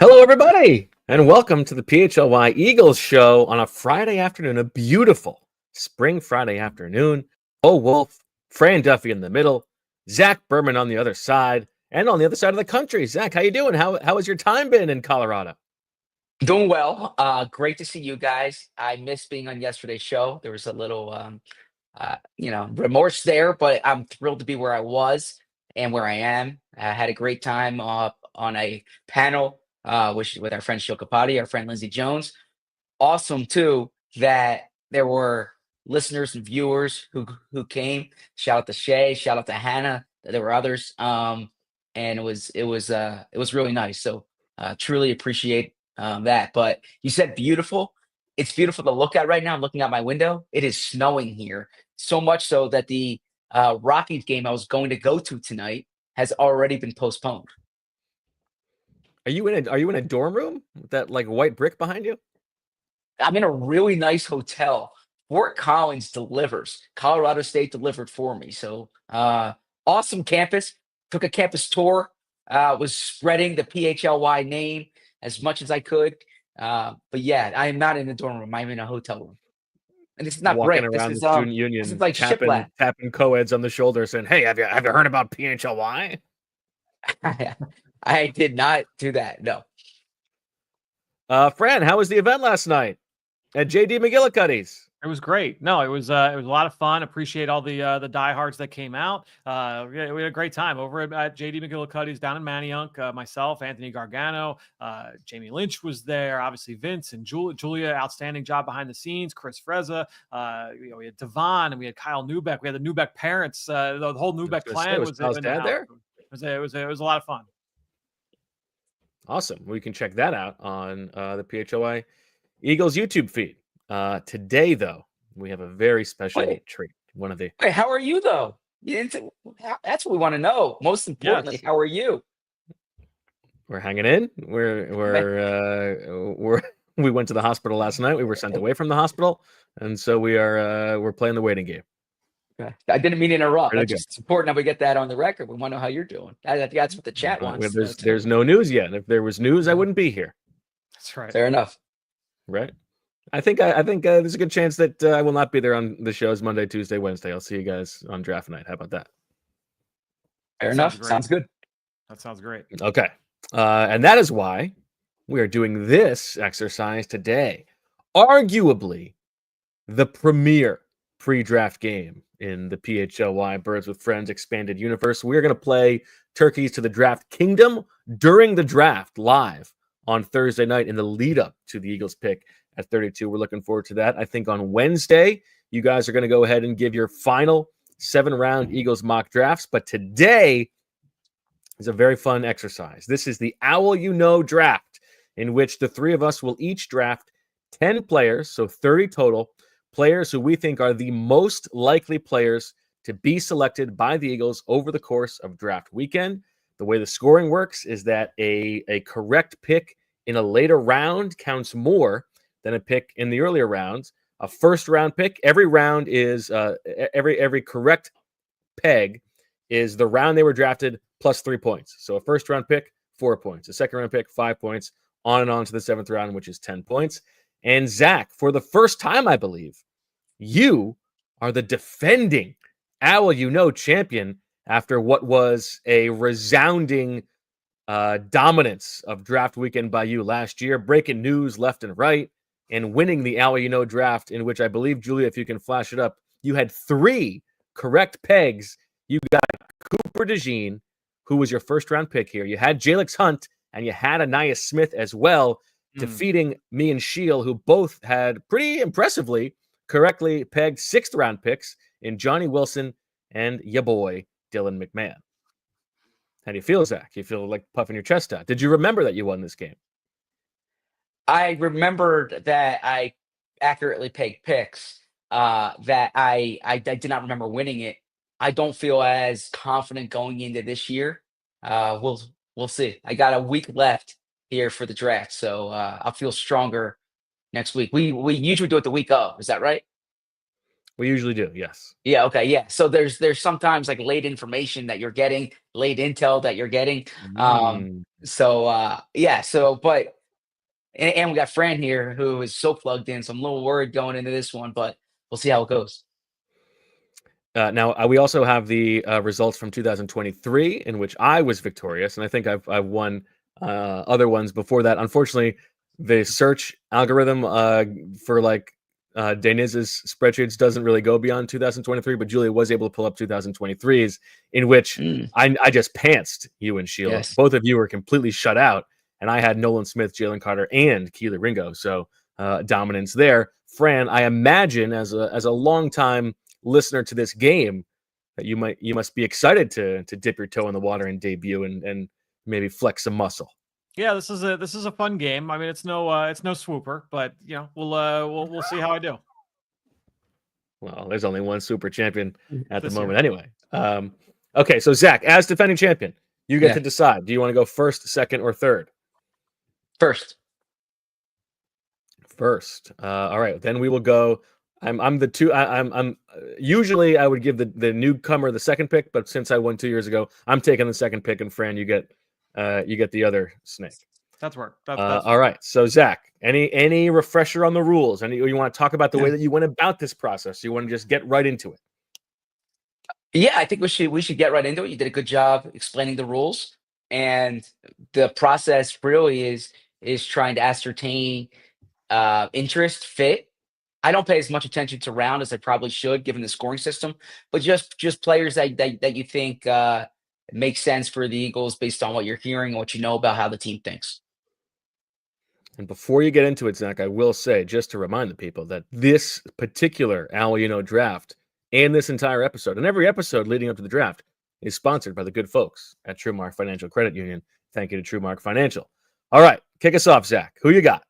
Hello, everybody, and welcome to the PHLY Eagles show on a Friday afternoon, a beautiful spring Friday afternoon. Bo Wulf, Fran Duffy in the middle, Zach Berman on the other side, and on the other side of the country. Zach, how you doing? How has your time been in Colorado? Doing well. Great to see you guys. I missed being on yesterday's show. There was a little, remorse there, but I'm thrilled to be where I was and where I am. I had a great time on a panel with our friend Shokapati, our friend Lindsey Jones. Awesome too that there were listeners and viewers who came. Shout out to Shay. Shout out to Hannah. There were others, and it was really nice. So truly appreciate that. But you said beautiful. It's beautiful to look at right now. I'm looking out my window. It is snowing here, so much so that the Rockies game I was going to go to tonight has already been postponed. Are you in a dorm room with that like white brick behind you? I'm in a really nice hotel. Fort Collins delivers. Colorado State delivered for me. So awesome campus. Took a campus tour. Was spreading the PHLY name as much as I could. But yeah, I am not in a dorm room. I'm in a hotel room. And this is not Walking break. This around the is student this is union, like tapping shiplap. co-eds on the shoulder, saying, "Hey, have you heard about PHLY?" I did not do that. No. Fran, how was the event last night at JD McGillicuddy's? It was great. No, it was a lot of fun. Appreciate all the diehards that came out. We had a great time over at JD McGillicuddy's down in Manayunk. Myself, Anthony Gargano, Jamie Lynch was there. Obviously, Vince and Julia, outstanding job behind the scenes. Chris Frezza. We had Devon and we had Kyle Newbeck. We had the Newbeck parents. The whole Newbeck clan was Kyle's dad there. It was a lot of fun. Awesome. We can check that out on the PHLY Eagles YouTube feed. Today, though, we have a very special treat. One of the Wait, how are you though? You didn't say, that's what we want to know. Most importantly, how are you? We're hanging in. We went to the hospital last night. We were sent away from the hospital, and so we're playing the waiting game. Okay. I didn't mean to interrupt. Really It's important that we get that on the record. We want to know how you're doing. That's what the chat wants. There's no news yet. If there was news, I wouldn't be here. That's right. Fair enough. Right. I think there's a good chance that I will not be there on the shows Monday, Tuesday, Wednesday. I'll see you guys on draft night. How about that? Fair enough. Sounds good. That sounds great. Okay. And that is why we are doing this exercise today. Arguably the premier pre-draft game in the PHLY Birds with Friends expanded universe. We're going to play Turkeys to the Draft Kingdom during the draft live on Thursday night in the lead up to the Eagles pick at 32. We're looking forward to that. I think on Wednesday, you guys are going to go ahead and give your final 7-round Eagles mock drafts. But today is a very fun exercise. This is the Owl You Know draft, in which the three of us will each draft 10 players, so 30 total, players who we think are the most likely players to be selected by the Eagles over the course of draft weekend. The way the scoring works is that a correct pick in a later round counts more than a pick in the earlier rounds. A first round pick, every round is every correct peg is the round they were drafted plus 3 points. So a first round pick, 4 points. A second round pick, 5 points. On and on to the 7th round, which is 10 points. And Zach, for the first time, I believe, you are the defending Owl You Know champion after what was a resounding dominance of draft weekend by you last year, breaking news left and right, and winning the Owl You Know draft, in which I believe, Julia, if you can flash it up, you had 3 correct pegs. You got Cooper DeJean, who was your first round pick here. You had Jalix Hunt, and you had Anais Smith as well, defeating me and Shield, who both had pretty impressively correctly pegged 6th round picks in Johnny Wilson and your boy, Dylan McMahon. How do you feel, Zach? You feel like puffing your chest out. Did you remember that you won this game? I remembered that I accurately pegged picks, that I did not remember winning it. I don't feel as confident going into this year. We'll see. I got a week left here for the draft, so I'll feel stronger next week. We usually do it the week of. Is that right? We usually do, yes. Yeah. Okay. Yeah. So there's sometimes like late information that you're getting, late intel that you're getting. Um. Mm. So yeah. So but and we got Fran here who is so plugged in. So I'm a little worried going into this one, but we'll see how it goes. Now, we also have the results from 2023, in which I was victorious, and I think I've won other ones before that. Unfortunately, the search algorithm for like Deniz's spreadsheets doesn't really go beyond 2023, but Julia was able to pull up 2023's, in which Mm, I just pantsed you and Sheila. yes. Both of you were completely shut out, and I had Nolan Smith, Jalen Carter, and Keele Ringo. So dominance there. Fran, I imagine as a long time listener to this game that you must be excited to dip your toe in the water and debut and maybe flex some muscle. Yeah, this is a fun game. I mean, it's no swooper, but we'll see how I do Well, there's only one super champion at the this moment year. anyway. Okay, so Zach, as defending champion, you get Yeah. to decide. Do you want to go first, second, or third? First. First. All right, then we will go. I'm the two. I'm usually I would give the newcomer the second pick, but since I won 2 years ago, I'm taking the second pick, and Fran, you get the other snake. That's work. That's All right. So Zach, any refresher on the rules? Any you want to talk about the way Yeah. that you went about this process? You want to just get right into it? Yeah, I think we should get right into it. You did a good job explaining the rules, and the process really is trying to ascertain interest, fit. I don't pay as much attention to round as I probably should, given the scoring system, but just players that you think make sense for the Eagles based on what you're hearing and what you know about how the team thinks. And before you get into it, Zach, I will say, just to remind the people, that this particular draft and this entire episode and every episode leading up to the draft is sponsored by the good folks at TrueMark Financial Credit Union. Thank you to TrueMark Financial. All right, kick us off, Zach. Who you got?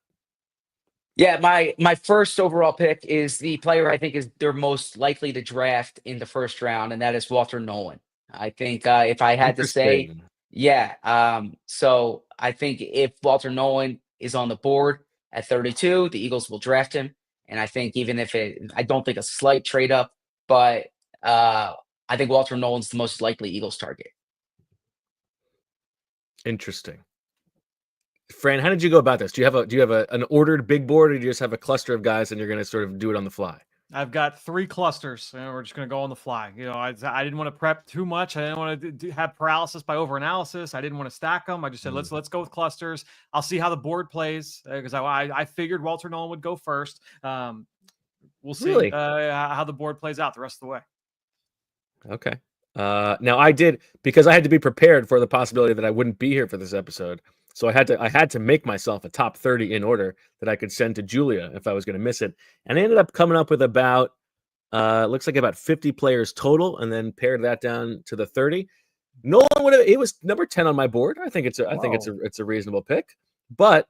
Yeah, my first overall pick is the player I think is they're most likely to draft in the first round, and that is Walter Nolen. I think if I had to say, Interesting. yeah, so I think if Walter Nolen is on the board at 32, the Eagles will draft him, and I think even if I don't think a slight trade up, but I think Walter Nolen's the most likely Eagles target. Interesting. Fran, how did you go about this? Do you have an ordered big board, or do you just have a cluster of guys and you're going to sort of do it on the fly? I've got 3 clusters, and we're just going to go on the fly. I didn't want to prep too much. I didn't want to have paralysis by overanalysis. I didn't want to stack them. I just said, let's go with clusters. I'll see how the board plays because I figured Walter Nolen would go first. We'll see Really? How the board plays out the rest of the way. Okay. Now I did, because I had to be prepared for the possibility that I wouldn't be here for this episode. So I had to make myself a top 30 in order that I could send to Julia if I was going to miss it. And I ended up coming up with about looks like about 50 players total, and then pared that down to the 30. Nolan would have, it was number 10 on my board. I think it's a reasonable pick. But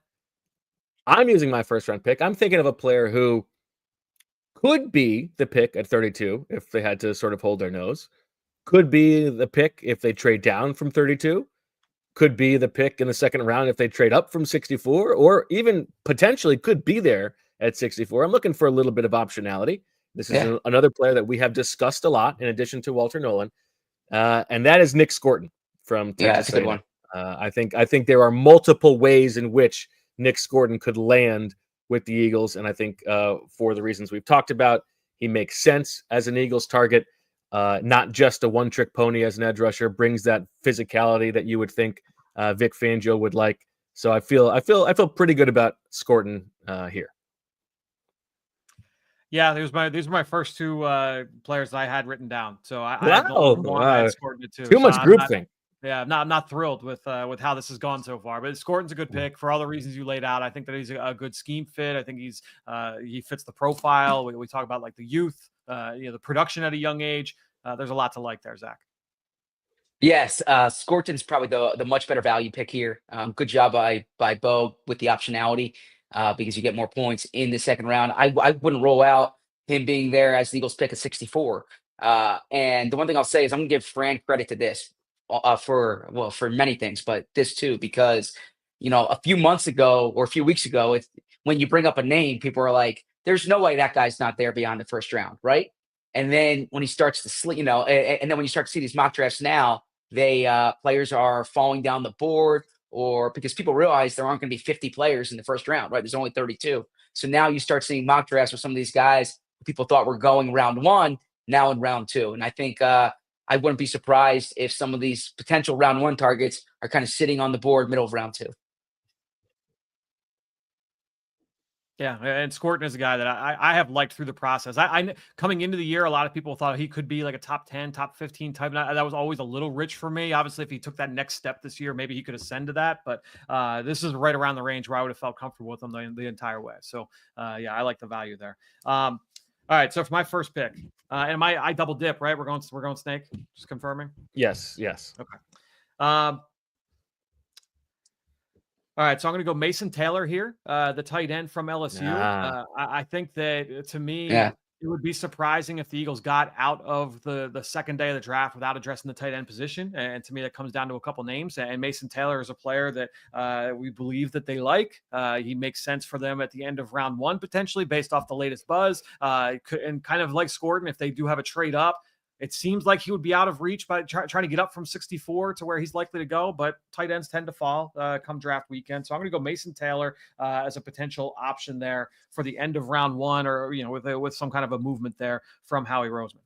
I'm using my first round pick. I'm thinking of a player who could be the pick at 32 if they had to sort of hold their nose. Could be the pick if they trade down from 32. Could be the pick in the second round if they trade up from 64, or even potentially could be there at 64. I'm looking for a little bit of optionality. This is another player that we have discussed a lot in addition to Walter Nolen, and that is Nic Scourton from Texas. Yeah, that's a good one. I think there are multiple ways in which Nic Scourton could land with the Eagles, and I think for the reasons we've talked about, he makes sense as an Eagles target. Not just a one-trick pony as an edge rusher, brings that physicality that you would think Vic Fangio would like. So I feel pretty good about Scorton here. Yeah, these were my first 2 players that I had written down. So I had Wow. I had Scorton too. Too much groupthink. Yeah, I'm not thrilled with how this has gone so far, but Scorton's a good pick for all the reasons you laid out. I think that he's a good scheme fit. I think he fits the profile. We talk about like the youth, the production at a young age. There's a lot to like there, Zach. Yes, Scorton's probably the much better value pick here. Good job by Bo with the optionality because you get more points in the second round. I wouldn't roll out him being there as the Eagles pick at 64. And the one thing I'll say is I'm gonna give Fran credit to this for many things, but this too, because a few months ago or a few weeks ago, when you bring up a name, people are like, "There's no way that guy's not there beyond the first round," right? And then when he starts to sleep, and then when you start to see these mock drafts now, players are falling down the board, or because people realize there aren't going to be 50 players in the first round, right? There's only 32. So now you start seeing mock drafts with some of these guys who people thought were going round one, now in round two. And I think I wouldn't be surprised if some of these potential round one targets are kind of sitting on the board middle of round two. Yeah, and Scorton is a guy that I have liked through the process. I coming into the year, a lot of people thought he could be like a top 10, top 15 type. And that was always a little rich for me. Obviously, if he took that next step this year, maybe he could ascend to that. But this is right around the range where I would have felt comfortable with him the entire way. So, yeah, I like the value there. All right, so for my first pick, and I double dip, right? We're going snake. Just confirming. Yes. Okay. All right, so I'm going to go Mason Taylor here, the tight end from LSU. I think that to me, it would be surprising if the Eagles got out of the second day of the draft without addressing the tight end position. And to me, that comes down to a couple names. And Mason Taylor is a player that we believe that they like. He makes sense for them at the end of round one, potentially based off the latest buzz. And kind of like Scorton, if they do have a trade up, it seems like he would be out of reach by trying to get up from 64 to where he's likely to go, but tight ends tend to fall come draft weekend. So I'm going to go Mason Taylor as a potential option there for the end of round one, or with some kind of a movement there from Howie Roseman.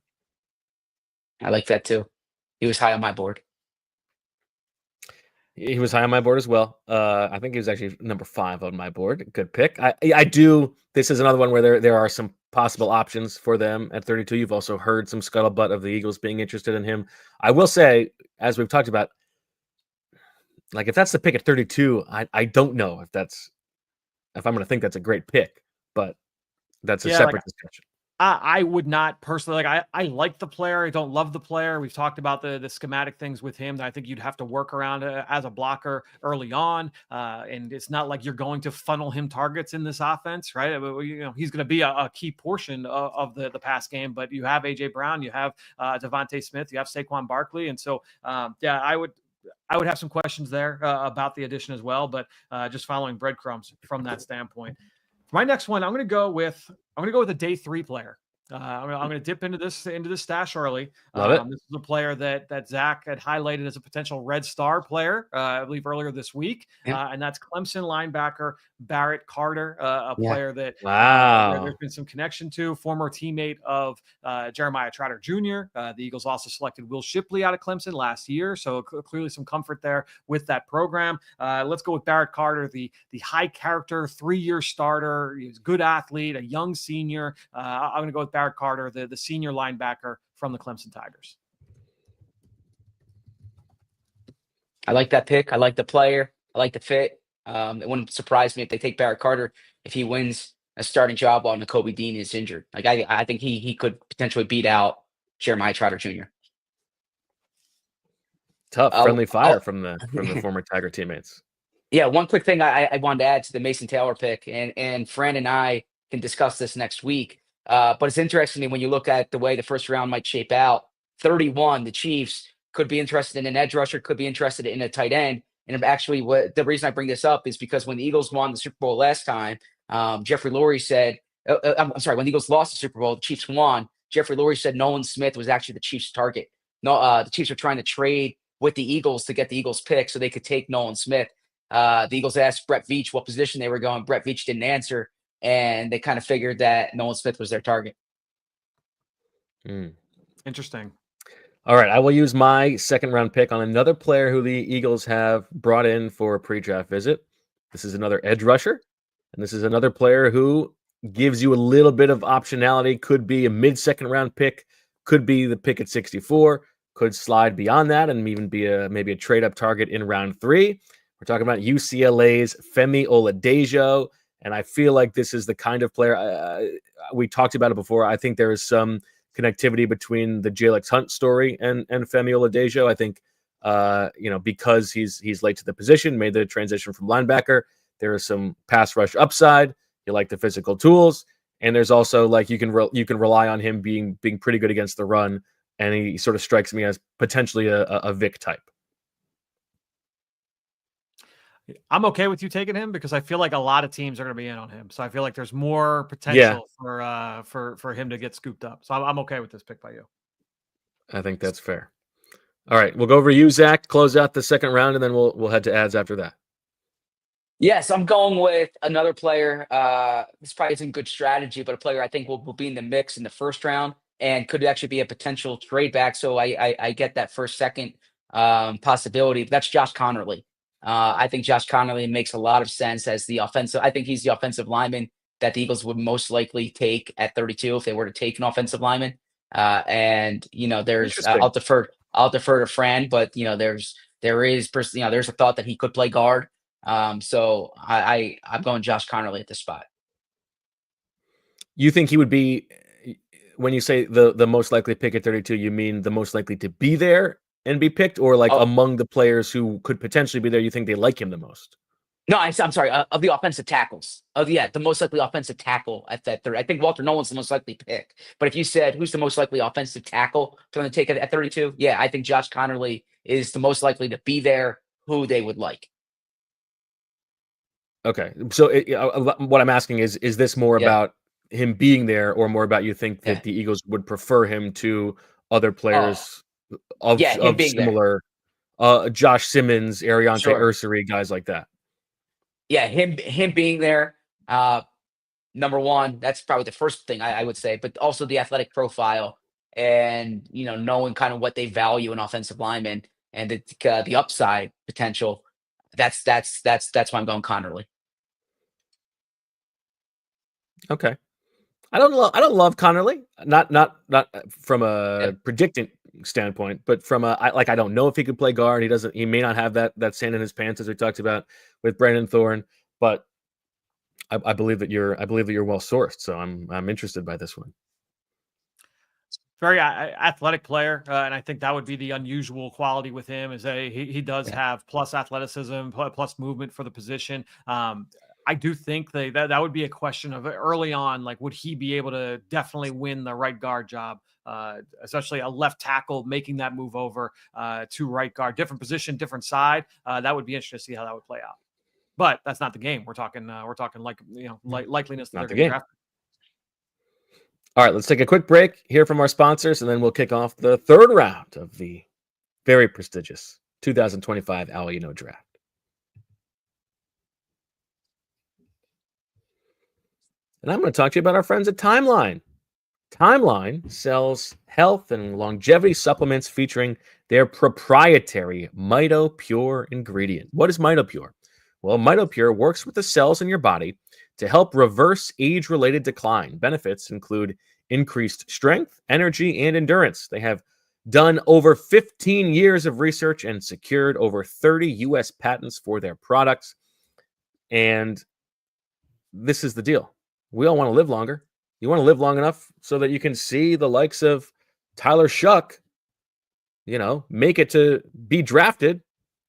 I like that too. He was high on my board. He was high on my board as well. I think he was actually number 5 on my board. Good pick. I do. This is another one where there are some possible options for them at 32. You've also heard some scuttlebutt of the Eagles being interested in him. I will say, as we've talked about, like if that's the pick at 32, I don't know if I'm going to think that's a great pick, but that's a separate discussion. I would not personally I like the player. I don't love the player. We've talked about the schematic things with him that I think you'd have to work around as a blocker early on. And it's not like you're going to funnel him targets in this offense, right? He's going to be a key portion of the pass game, but you have AJ Brown, you have Devontae Smith, you have Saquon Barkley. And so, I would have some questions there about the addition as well, but just following breadcrumbs from that standpoint. For my next one, I'm going to go with a day 3 player. I'm going to dip into this stash early. Love it. This is a player that Zach had highlighted as a potential Red Star player, I believe earlier this week, and that's Clemson linebacker Barrett Carter, a player that there's been some connection to, former teammate of Jeremiah Trotter Jr. The Eagles also selected Will Shipley out of Clemson last year, so clearly some comfort there with that program. Let's go with Barrett Carter, the high character 3-year starter. He's a good athlete, a young senior. I'm going to go with Barrett Carter, the senior linebacker from the Clemson Tigers. I like that pick. I like the player. I like the fit. It wouldn't surprise me if they take Barrett Carter if he wins a starting job while Nakobe Dean is injured. Like I think he could potentially beat out Jeremiah Trotter Jr. Tough, friendly fire from the former Tiger teammates. Yeah, one quick thing I wanted to add to the Mason Taylor pick, and Fran and I can discuss this next week. But it's interesting when you look at the way the first round might shape out. 31, the Chiefs could be interested in an edge rusher, could be interested in a tight end. And actually, the reason I bring this up is because when the Eagles won the Super Bowl last time, Jeffrey Lurie said, I'm sorry, when the Eagles lost the Super Bowl, the Chiefs won. Jeffrey Lurie said Nolan Smith was actually the Chiefs' target. No, the Chiefs were trying to trade with the Eagles to get the Eagles pick so they could take Nolan Smith. The Eagles asked Brett Veach what position they were going. Brett Veach didn't answer, and they kind of figured that Nolan Smith was their target. Interesting. All right, I will use my second round pick on another player who the Eagles have brought in for a pre-draft visit. This is another edge rusher, and this is another player who gives you a little bit of optionality. Could be a mid-second round pick, could be the pick at 64, could slide beyond that and even be maybe a trade-up target in round 3. We're talking about UCLA's Femi Oladejo, and I feel like this is the kind of player we talked about it before. I think there is some connectivity between the Jalen Hunt story and Femi Oladejo. I think because he's late to the position, made the transition from linebacker. There is some pass rush upside. You like the physical tools, and there's also like you can rely on him being pretty good against the run. And he sort of strikes me as potentially a Vic type. I'm okay with you taking him because I feel like a lot of teams are going to be in on him. So I feel like there's more potential for him to get scooped up. So I'm okay with this pick by you. I think that's fair. All right, we'll go over you, Zach. Close out the second round, and then we'll head to ads after that. Yes, I'm going with another player. This probably isn't good strategy, but a player I think will be in the mix in the first round and could actually be a potential trade back. So I get that first, second possibility. That's Josh Connerly. I think Josh Connerly makes a lot of sense as the offensive. I think he's the offensive lineman that the Eagles would most likely take at 32 if they were to take an offensive lineman. And there's I'll defer to Fran, but there's a thought that he could play guard. So I'm going Josh Connerly at this spot. You think he would be, when you say the most likely pick at 32, you mean the most likely to be there and be picked, or like among the players who could potentially be there, you think they like him the most? No, I'm sorry. Of the offensive tackles, the most likely offensive tackle at that 30. I think Walter Nolen's the most likely pick. But if you said who's the most likely offensive tackle for them to take it at 32, yeah, I think Josh Connerly is the most likely to be there. Who they would like. Okay, so what I'm asking is this more about him being there, or more about you think that the Eagles would prefer him to other players of similar, Josh Simmons, Ariante Ursary, guys like that? Yeah, him being there, number one, that's probably the first thing I would say, but also the athletic profile and knowing kind of what they value in offensive linemen and the upside potential. That's why I'm going Connerly. Okay. I don't love Connerly, not from a predicting standpoint, but from I don't know if he could play guard. He may not have that sand in his pants, as we talked about with Brandon Thorne, but I believe that you're well sourced. So I'm interested by this one. Very athletic player, and I think that would be the unusual quality with him is that he does have plus athleticism, plus movement for the position. I do think that would be a question of early on, like, would he be able to definitely win the right guard job, especially a left tackle making that move over to right guard, different position, different side. That would be interesting to see how that would play out. But that's not the game. We're talking like likeliness that they're going to draft. All right, let's take a quick break, hear from our sponsors, and then we'll kick off the third round of the very prestigious 2025 Al Draft. And I'm going to talk to you about our friends at Timeline. Timeline sells health and longevity supplements featuring their proprietary MitoPure ingredient. What is MitoPure? Well, MitoPure works with the cells in your body to help reverse age-related decline. Benefits include increased strength, energy, and endurance. They have done over 15 years of research and secured over 30 U.S. patents for their products. And this is the deal. We all want to live longer. You want to live long enough so that you can see the likes of Tyler Shuck, make it to be drafted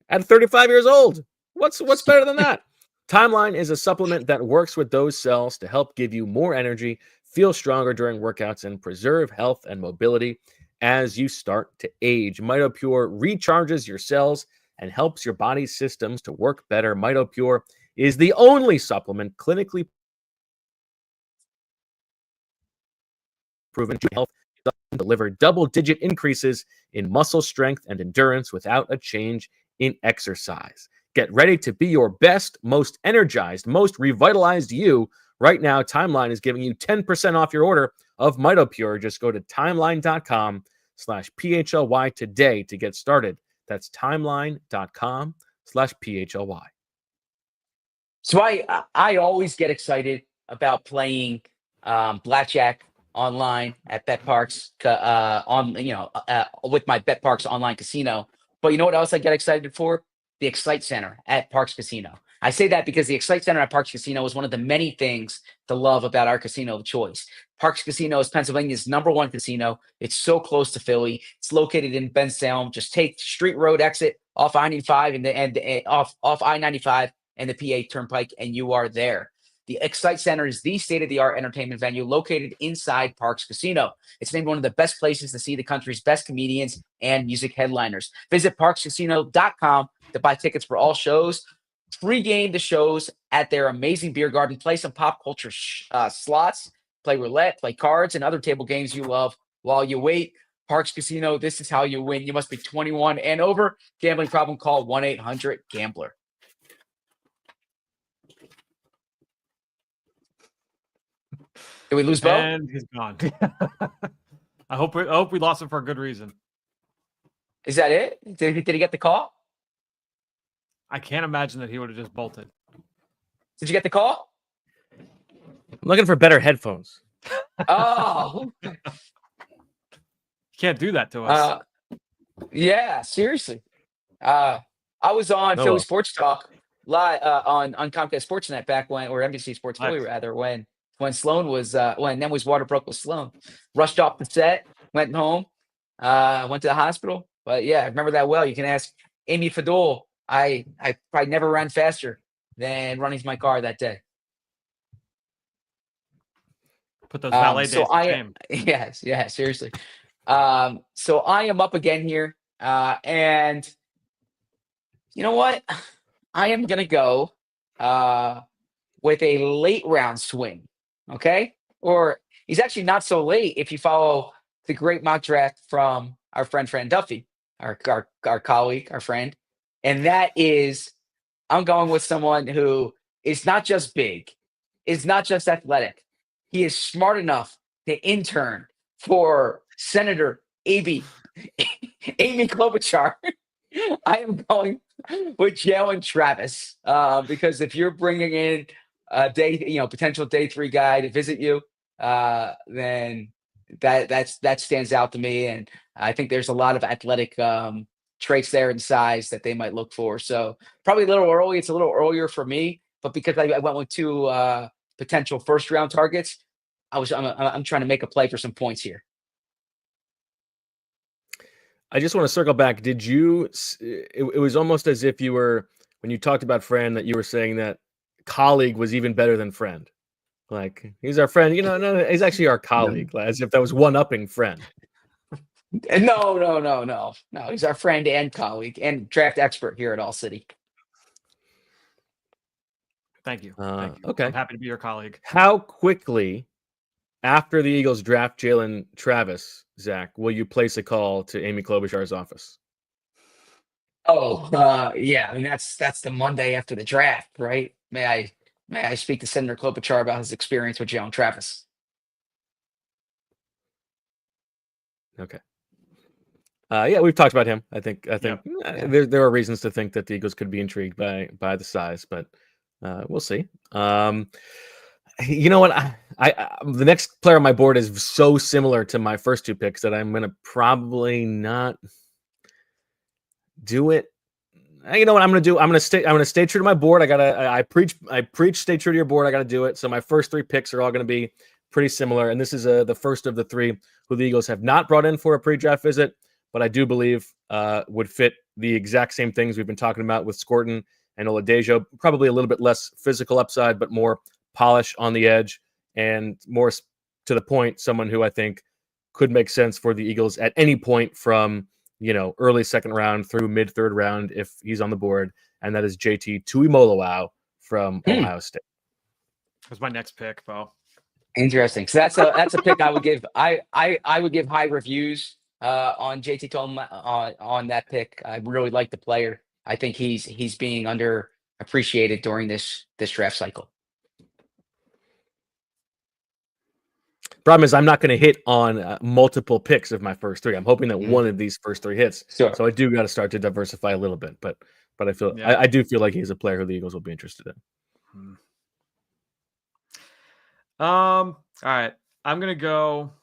at 35 years old. What's better than that? Timeline is a supplement that works with those cells to help give you more energy, feel stronger during workouts, and preserve health and mobility as you start to age. MitoPure recharges your cells and helps your body's systems to work better. MitoPure is the only supplement clinically proven to help deliver double-digit increases in muscle strength and endurance without a change in exercise. Get ready to be your best, most energized, most revitalized you. Right now, Timeline is giving you 10% off your order of MitoPure. Just go to timeline.com/PHLY today to get started. That's timeline.com/PHLY. So I always get excited about playing blackjack online at BetParks with my BetParks online casino. But you know what else I get excited for? The Excite Center at Parks Casino. I say that because the Excite Center at Parks Casino is one of the many things to love about our casino of choice. Parks Casino is Pennsylvania's #1 casino. It's so close to Philly. It's located in Benton. Just take Street Road exit off I-95 and off I-95 and the PA Turnpike, and you are there. The Excite Center is the state-of-the-art entertainment venue located inside Parks Casino. It's named one of the best places to see the country's best comedians and music headliners. Visit parkscasino.com to buy tickets for all shows. Pre-game the shows at their amazing beer garden. Play some pop culture slots. Play roulette. Play cards and other table games you love while you wait. Parks Casino. This is how you win. You must be 21 and over. Gambling problem? Call 1-800-GAMBLER. Did we lose Bo? And he's gone. I hope we lost him for a good reason. Is that it? Did he get the call? I can't imagine that he would have just bolted. Did you get the call? I'm looking for better headphones. Oh, You can't do that to us. yeah, seriously. I was on Philly Sports Talk live on Comcast Sportsnet back when, or NBC Sports Philly rather, when Sloan was when then was water broke with Sloan. Rushed off the set, went home, went to the hospital. But yeah, I remember that well. You can ask Amy Fadul. I probably never ran faster than running to my car that day. Put those valet days to shame. Yes, yeah, seriously. So I am up again here, and you know what? I am gonna go with a late round swing. Okay, or he's actually not so late if you follow the great mock draft from our friend Fran Duffy, our colleague, our friend, and that is I'm going with someone who is not just big, is not just athletic. He is smart enough to intern for Senator Amy Klobuchar. I am going with Jalen Travis because if you're bringing in a potential day 3 guy to visit you, then that stands out to me, and I think there's a lot of athletic traits there and size that they might look for. So probably a little early. It's a little earlier for me, but because I went with 2 potential first round targets, I'm trying to make a play for some points here. I just want to circle back. Did you? It was almost as if you were, when you talked about Fran, that you were saying that colleague was even better than friend. Like, he's our friend. No, he's actually our colleague. As if that was one-upping friend. No. He's our friend and colleague and draft expert here at All City. Thank you. Okay. I'm happy to be your colleague. How quickly after the Eagles draft Jalen Travis, Zach, will you place a call to Amy Klobuchar's office? Yeah. I mean, that's the Monday after the draft, right? May I speak to Senator Klobuchar about his experience with Jalen Travis? Okay. Yeah, we've talked about him. I think there are reasons to think that the Eagles could be intrigued by the size, but we'll see. You know what? I the next player on my board is so similar to my first 2 picks that I'm gonna probably not do it. You know what I'm gonna do? I'm gonna stay true to my board. I preach stay true to your board. I gotta do it. So my first 3 picks are all gonna be pretty similar, and this is the first of the 3 who the Eagles have not brought in for a pre-draft visit, but I do believe would fit the exact same things we've been talking about with Scorton and Oladejo. Probably a little bit less physical upside, but more polish on the edge, and more to the point, someone who I think could make sense for the Eagles at any point from early 2nd round through mid 3rd round if he's on the board, and that is JT Tuimoloau from Ohio State. That's my next pick, Bo. Interesting. So that's a pick I would give. I would give high reviews on JT on that pick. I really like the player. I think he's being underappreciated during this draft cycle. Problem is, I'm not going to hit on multiple picks of my first 3. I'm hoping that one of these first 3 hits. Sure. So I do got to start to diversify a little bit, but I feel I do feel like he's a player who the Eagles will be interested in. All right, I'm gonna go.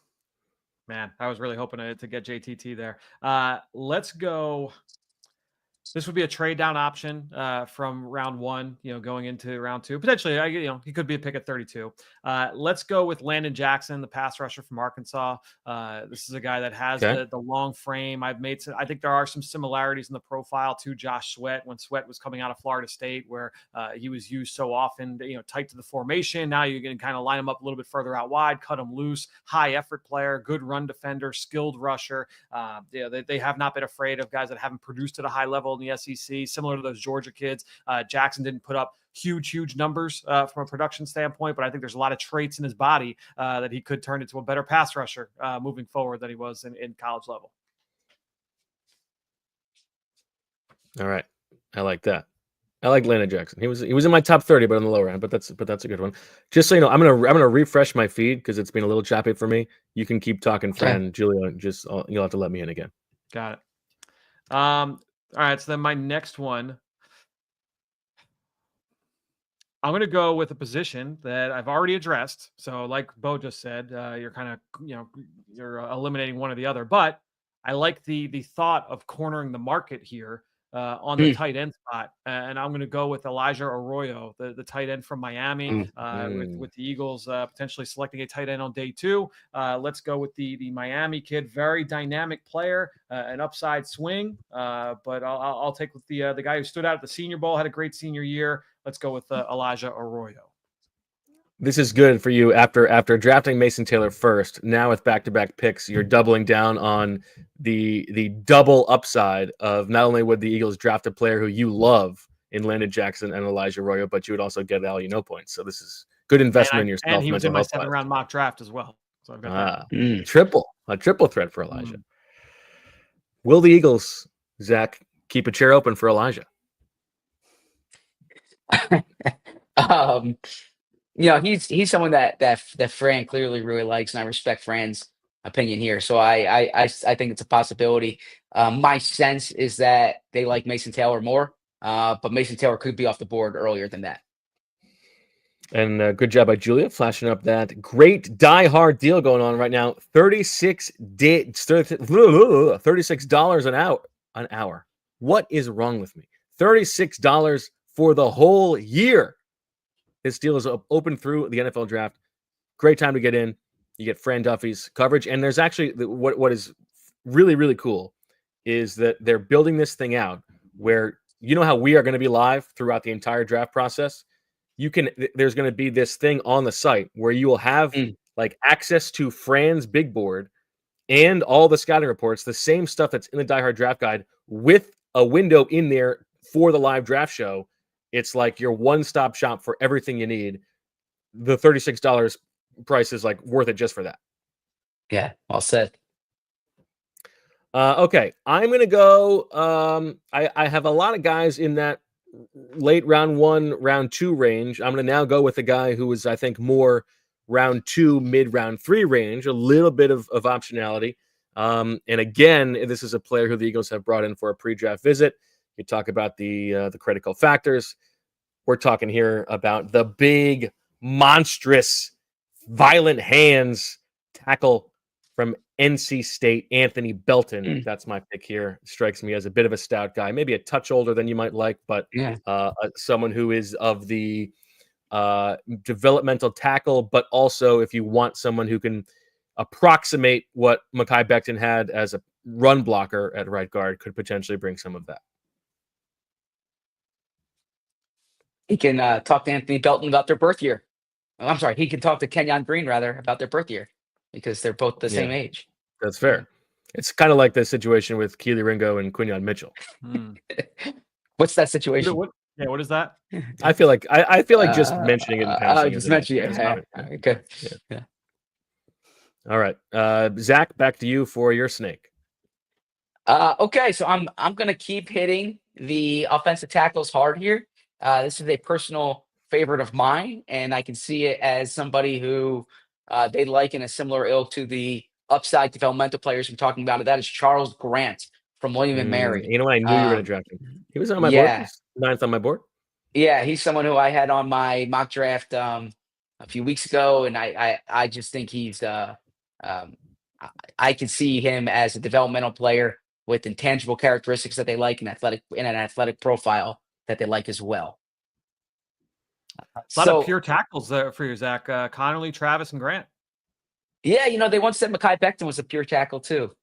Man, I was really hoping to get JTT there. Let's go. This would be a trade down option from round 1, going into round 2. Potentially, he could be a pick at 32. Let's go with Landon Jackson, the pass rusher from Arkansas. This is a guy that has the long frame. I think there are some similarities in the profile to Josh Sweat when Sweat was coming out of Florida State, where he was used so often, tight to the formation. Now you can kind of line him up a little bit further out wide, cut him loose, high effort player, good run defender, skilled rusher. They have not been afraid of guys that haven't produced at a high level in the SEC, similar to those Georgia kids. Jackson didn't put up huge numbers from a production standpoint, but I think there's a lot of traits in his body that he could turn into a better pass rusher moving forward than he was in college level. All right. I like that. I like Landon Jackson. He was in my top 30, but on the lower end. But that's a good one. Just so you know, I'm gonna refresh my feed because it's been a little choppy for me. You can keep talking, Fran. Julia, you'll have to let me in again. Got it. All right. So then my next one, I'm going to go with a position that I've already addressed. So like Bo just said, you're kind of, you're eliminating one or the other, but I like the thought of cornering the market here on the tight end spot. And I'm going to go with Elijah Arroyo, the tight end from Miami, with the Eagles potentially selecting a tight end on day 2. Let's go with the Miami kid, very dynamic player, an upside swing. But I'll take with the guy who stood out at the Senior Bowl, had a great senior year. Let's go with Elijah Arroyo. This is good for you after drafting Mason Taylor first. Now with back-to-back picks, you're doubling down on the double upside of not only would the Eagles draft a player who you love in Landon Jackson and Elijah Arroyo, but you would also get point. So this is good investment in yourself. And he was in my 7th-round mock draft as well. So I've got that. A triple threat for Elijah. Will the Eagles, Zach, keep a chair open for Elijah? He's someone that Fran clearly really likes, and I respect Fran's opinion here. So I think it's a possibility. My sense is that they like Mason Taylor more, but Mason Taylor could be off the board earlier than that. And good job by Julia flashing up that great die-hard deal going on right now. $36 an hour. What is wrong with me? $36 for the whole year. This deal is open through the NFL draft. Great time to get in. You get Fran Duffy's coverage. And there's actually what is really, really cool is that they're building this thing out where you know how we are going to be live throughout the entire draft process. There's going to be this thing on the site where you will have like access to Fran's big board and all the scouting reports, the same stuff that's in the Die Hard Draft Guide with a window in there for the live draft show. It's like your one-stop shop for everything you need. The $36 price is like worth it just for that. Yeah, all set. Okay, I'm going to go. I have a lot of guys in that late round 1, round 2 range. I'm going to now go with a guy who is, I think, more round 2, mid round 3 range, a little bit of optionality. And again, this is a player who the Eagles have brought in for a pre-draft visit. You talk about the critical factors. We're talking here about the big, monstrous, violent hands tackle from NC State, Anthony Belton. That's my pick here. Strikes me as a bit of a stout guy, maybe a touch older than you might like, but someone who is of the developmental tackle, but also if you want someone who can approximate what Mekhi Becton had as a run blocker at right guard, could potentially bring some of that. He can talk to Anthony Belton about their birth year. Oh, I'm sorry. He can talk to Kenyon Green, rather, about their birth year because they're both the same age. That's fair. It's kind of like the situation with Keely Ringo and Quinyon Mitchell. What's that situation? What is that? I feel like just mentioning it in passing. Just mentioning it. Okay. Yeah. All right. Zach, back to you for your snake. Okay, so I'm going to keep hitting the offensive tackles hard here. This is a personal favorite of mine, and I can see it as somebody who they like in a similar ilk to the upside developmental players we're talking about. That is Charles Grant from William and Mary. You know what? I knew you were going to draft him. He was on my board. He's 9th on my board. Yeah, he's someone who I had on my mock draft a few weeks ago, and I just think he's I can see him as a developmental player with intangible characteristics that they like, and an athletic profile that they like as well. A lot of pure tackles there for you, Zach. Connerly, Travis, and Grant. Yeah, they once said Mekhi Becton was a pure tackle too.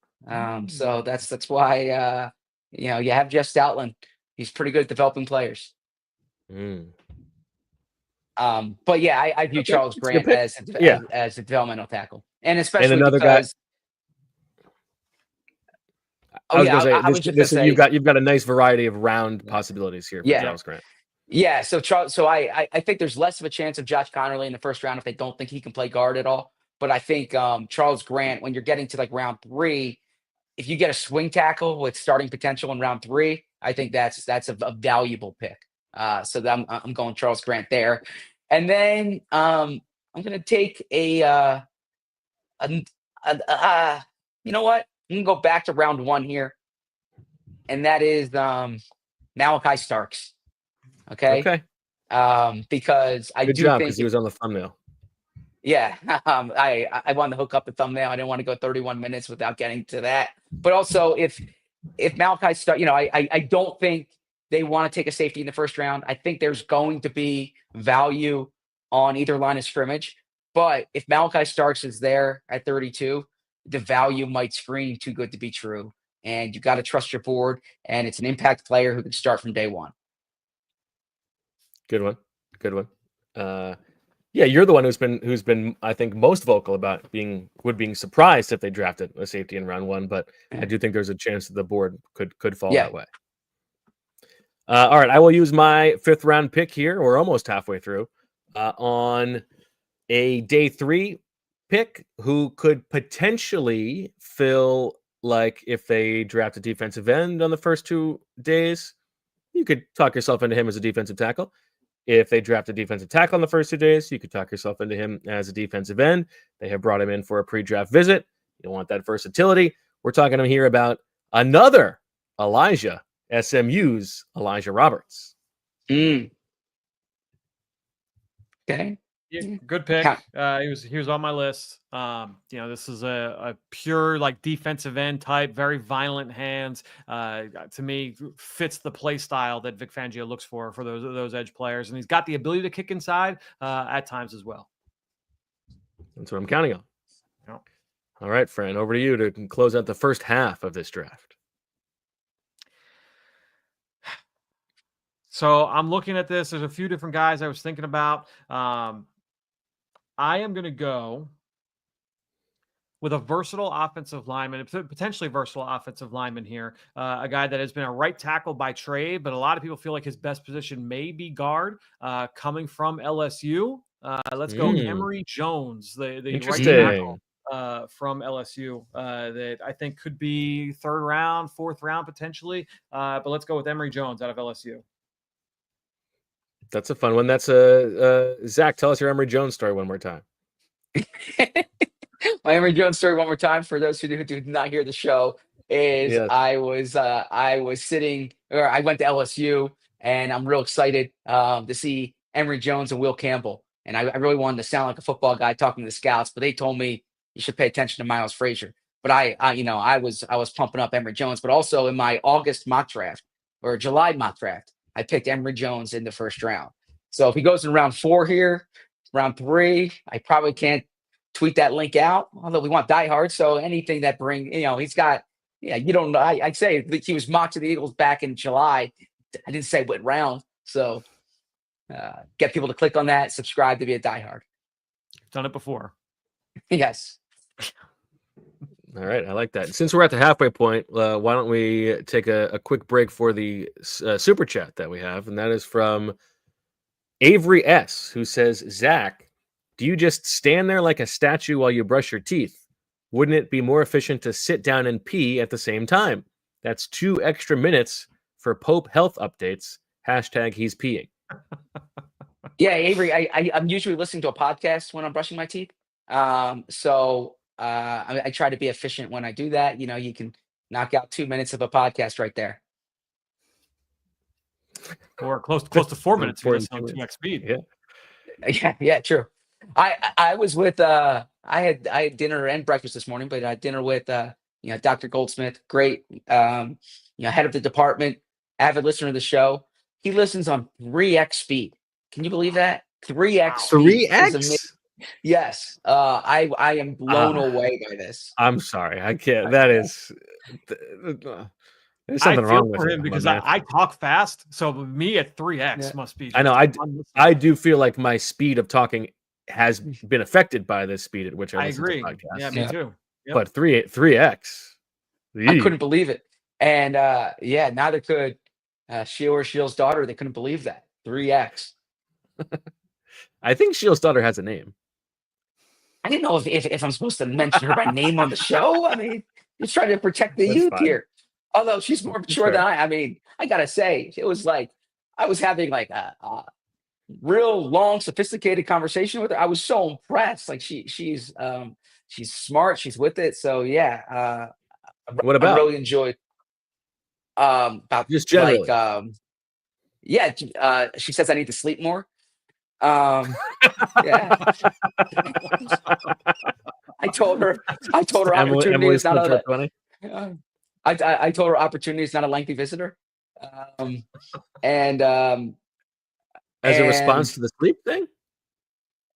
So that's why you have Jeff Stoutland. He's pretty good at developing players. But yeah, I view Charles Grant as a developmental tackle, and especially another because. I was yeah, going to say I was just gonna say, you've got a nice variety of round possibilities here for yeah. Charles Grant. Yeah, so I think there's less of a chance of Josh Connerly in the first round if they don't think he can play guard at all. But I think Charles Grant, when you're getting to like round 3, if you get a swing tackle with starting potential in round 3, I think that's a valuable pick. So I'm going Charles Grant there, and then I'm gonna take a you know what? I'm gonna go back to round 1 here, and that is Malaki Starks. Okay. Okay. Because I Good do job, think because he was on the thumbnail. yeah, I wanted to hook up the thumbnail. I didn't want to go 31 minutes without getting to that. But also, if Malachi start, I don't think they want to take a safety in the first round. I think there's going to be value on either line of scrimmage. But if Malachi Starks is there at 32, the value might scream too good to be true. And you got to trust your board. And it's an impact player who can start from day one. Good one. Good one. Yeah, you're the one who's been I think most vocal about being surprised if they drafted a safety in round 1, but I do think there's a chance that the board could fall Yeah. that way. All right, I will use my 5th round pick here. We're almost halfway through on a day 3 pick who could potentially fill, like, if they draft a defensive end on the first 2 days, you could talk yourself into him as a defensive tackle. If they draft a defensive tackle on the first 2 days, you could talk yourself into him as a defensive end. They have brought him in for a pre-draft visit. You want that versatility. We're talking here about another Elijah, SMU's Elijah Roberts. Okay. Yeah, good pick. He was on my list. This is a pure like defensive end type, very violent hands. To me, fits the play style that Vic Fangio looks for those edge players, and he's got the ability to kick inside at times as well. That's what I'm counting on. Yeah. All right, Fran, over to you to close out the first half of this draft. So I'm looking at this. There's a few different guys I was thinking about. I am going to go with a versatile offensive lineman, potentially versatile offensive lineman here. A guy that has been a right tackle by trade, but a lot of people feel like his best position may be guard, coming from LSU. Let's go Emory Jones, the right tackle from LSU, that I think could be 3rd round, 4th round potentially. But let's go with Emory Jones out of LSU. That's a fun one. That's Zach, tell us your Emory Jones story one more time. My Emory Jones story one more time for those who did not hear the show is Yes. I was I went to LSU, and I'm real excited to see Emory Jones and Will Campbell. And I really wanted to sound like a football guy talking to the scouts, but they told me you should pay attention to Myles Frazier. But I was pumping up Emory Jones, but also in my August mock draft or July mock draft, I picked Emory Jones in the first round. So if he goes in round 4 here, round 3, I probably can't tweet that link out, although we want diehards. So anything that he's got, you don't know. I'd say he was mocked to the Eagles back in July. I didn't say what round. So get people to click on that, subscribe to be a diehard. Done it before. Yes. All right, I like that. Since we're at the halfway point, why don't we take a quick break for the super chat that we have, and that is from Avery S, who says, Zach, do you just stand there like a statue while you brush your teeth? Wouldn't it be more efficient to sit down and pee at the same time? That's 2 extra minutes for Pope health updates. # he's peeing. Yeah, Avery, I'm usually listening to a podcast when I'm brushing my teeth. So I try to be efficient when I do that. You can knock out 2 minutes of a podcast right there. Or close to 4 minutes if you're listening on 2x speed. Yeah, true. I was with I had dinner and breakfast this morning, but I had dinner with Dr. Goldsmith, great head of the department, avid listener of the show. He listens on 3x speed. Can you believe that? 3x speed. 3x? Yes. I am blown away by this. I'm sorry. I can't. That is there's something wrong with him because I talk fast. So me at 3x must be. I know. I do feel like my speed of talking has been affected by the speed at which I listen agree. to podcasts. Yeah, me too. Yep. But 3x. I couldn't believe it. And yeah, neither could Sheil or Sheil's daughter. They couldn't believe that. 3X. I think Shield's daughter has a name. I didn't know if I'm supposed to mention her by name on the show. I mean, just trying to protect the That's youth fine. here. Although she's more mature than fair. I mean, I gotta say, it was like I was having like a real long, sophisticated conversation with her. I was so impressed. Like she's smart. She's with it. So yeah, What I about? really enjoyed about Just generally. like yeah. She says I need to sleep more. Yeah. I told her opportunity Emily is not slept for a 20. I told her opportunity is not a lengthy visitor. And As a response and to the sleep thing?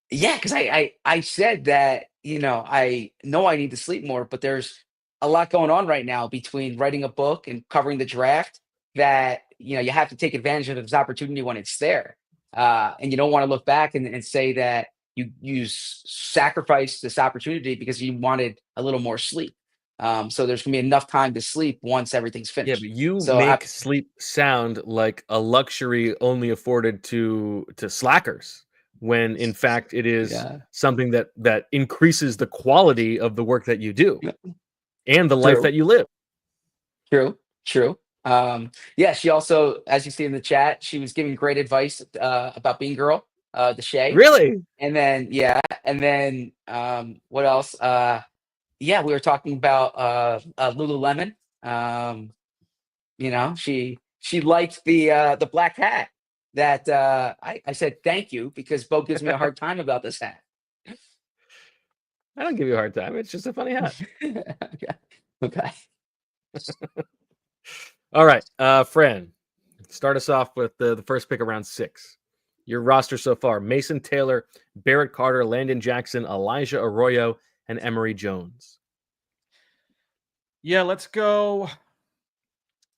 yeah, because I said that, I know I need to sleep more, but there's a lot going on right now between writing a book and covering the draft that, you have to take advantage of this opportunity when it's there. And you don't want to look back and say that you sacrificed this opportunity because you wanted a little more sleep. So there's gonna be enough time to sleep once everything's Yeah, finished. but you So make sleep sound like a luxury only afforded to slackers, when in fact it is yeah, something that increases the quality of the work that you do and the life true, that you live. true. Yeah, she also, as you see in the chat, she was giving great advice about Bean Girl, the Shay. Really? And then what else? Yeah, we were talking about Lululemon. She liked the black hat that I said thank you because Bo gives me a hard time about this hat. I don't give you a hard time. It's just a funny hat. Okay. All right, Fran, start us off with the first pick of round 6. Your roster so far: Mason Taylor, Barrett Carter, Landon Jackson, Elijah Arroyo, and Emory Jones. Yeah, let's go.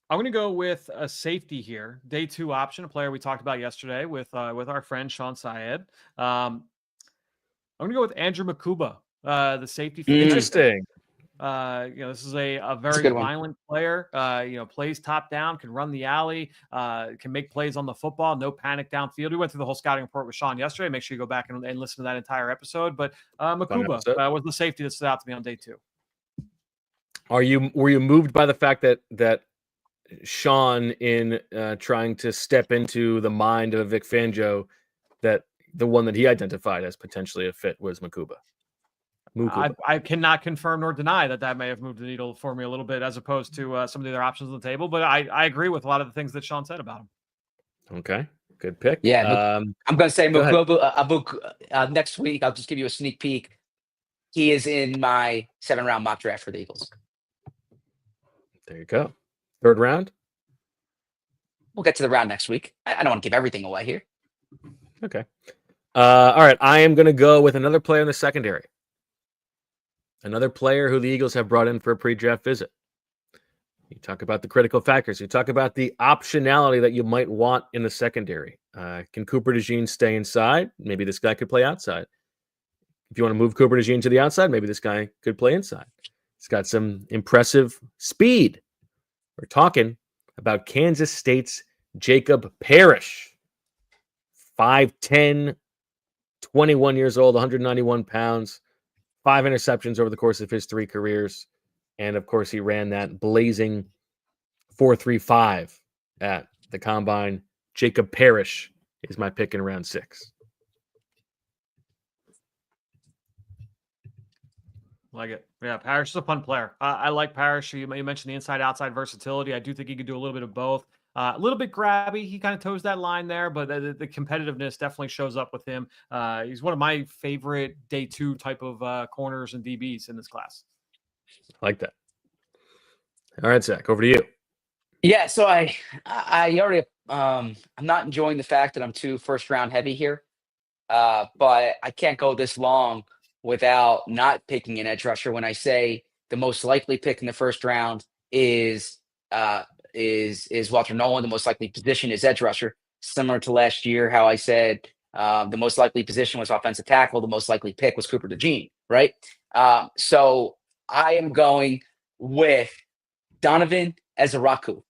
I'm going to go with a safety here. Day 2 option, a player we talked about yesterday with our friend Sean Syed. I'm going to go with Andrew McCooba, the safety. Interesting. This is a a very good one. violent player. Plays top down, can run the alley, can make plays on the football, no panic downfield. We went through the whole scouting report with Sean yesterday. Make sure you go back and listen to that entire episode. But McCooba was the safety that stood out to me on day 2. Were you moved by the fact that Sean, in trying to step into the mind of Vic Fangio, that the one that he identified as potentially a fit was McCooba? I cannot confirm nor deny that may have moved the needle for me a little bit, as opposed to some of the other options on the table. But I agree with a lot of the things that Sean said about him. Okay, good pick. Yeah, I'm going to say go McCooba next week. I'll just give you a sneak peek. He is in my 7-round mock draft for the Eagles. There you go. 3rd round? We'll get to the round next week. I don't want to give everything away here. Okay. All right. I am going to go with another player in the secondary. Another player who the Eagles have brought in for a pre-draft visit. You talk about the critical factors. You talk about the optionality that you might want in the secondary. Can Cooper DeJean stay inside? Maybe this guy could play outside. If you want to move Cooper DeJean to the outside, maybe this guy could play inside. He's got some impressive speed. We're talking about Kansas State's Jacob Parrish. 5'10", 21 years old, 191 pounds, 5 interceptions over the course of his 3 careers. And, of course, he ran that blazing 4.35 at the Combine. Jacob Parrish is my pick in round 6. Like it. Yeah, Parrish is a fun player. I like Parrish. You mentioned the inside-outside versatility. I do think he could do a little bit of both. A little bit grabby. He kind of toes that line there, but the competitiveness definitely shows up with him. He's one of my favorite day 2 type of corners and DBs in this class. I like that. All right, Zach, over to you. Yeah, so I already I'm not enjoying the fact that I'm too 1st-round heavy here, but I can't go this long without not picking an edge rusher when I say the most likely pick in the 1st round is Walter Nolen. The most likely position is edge rusher, similar to last year, how I said the most likely position was offensive tackle. The most likely pick was Cooper DeJean, right? So I am going with Donovan Ezeiruaku.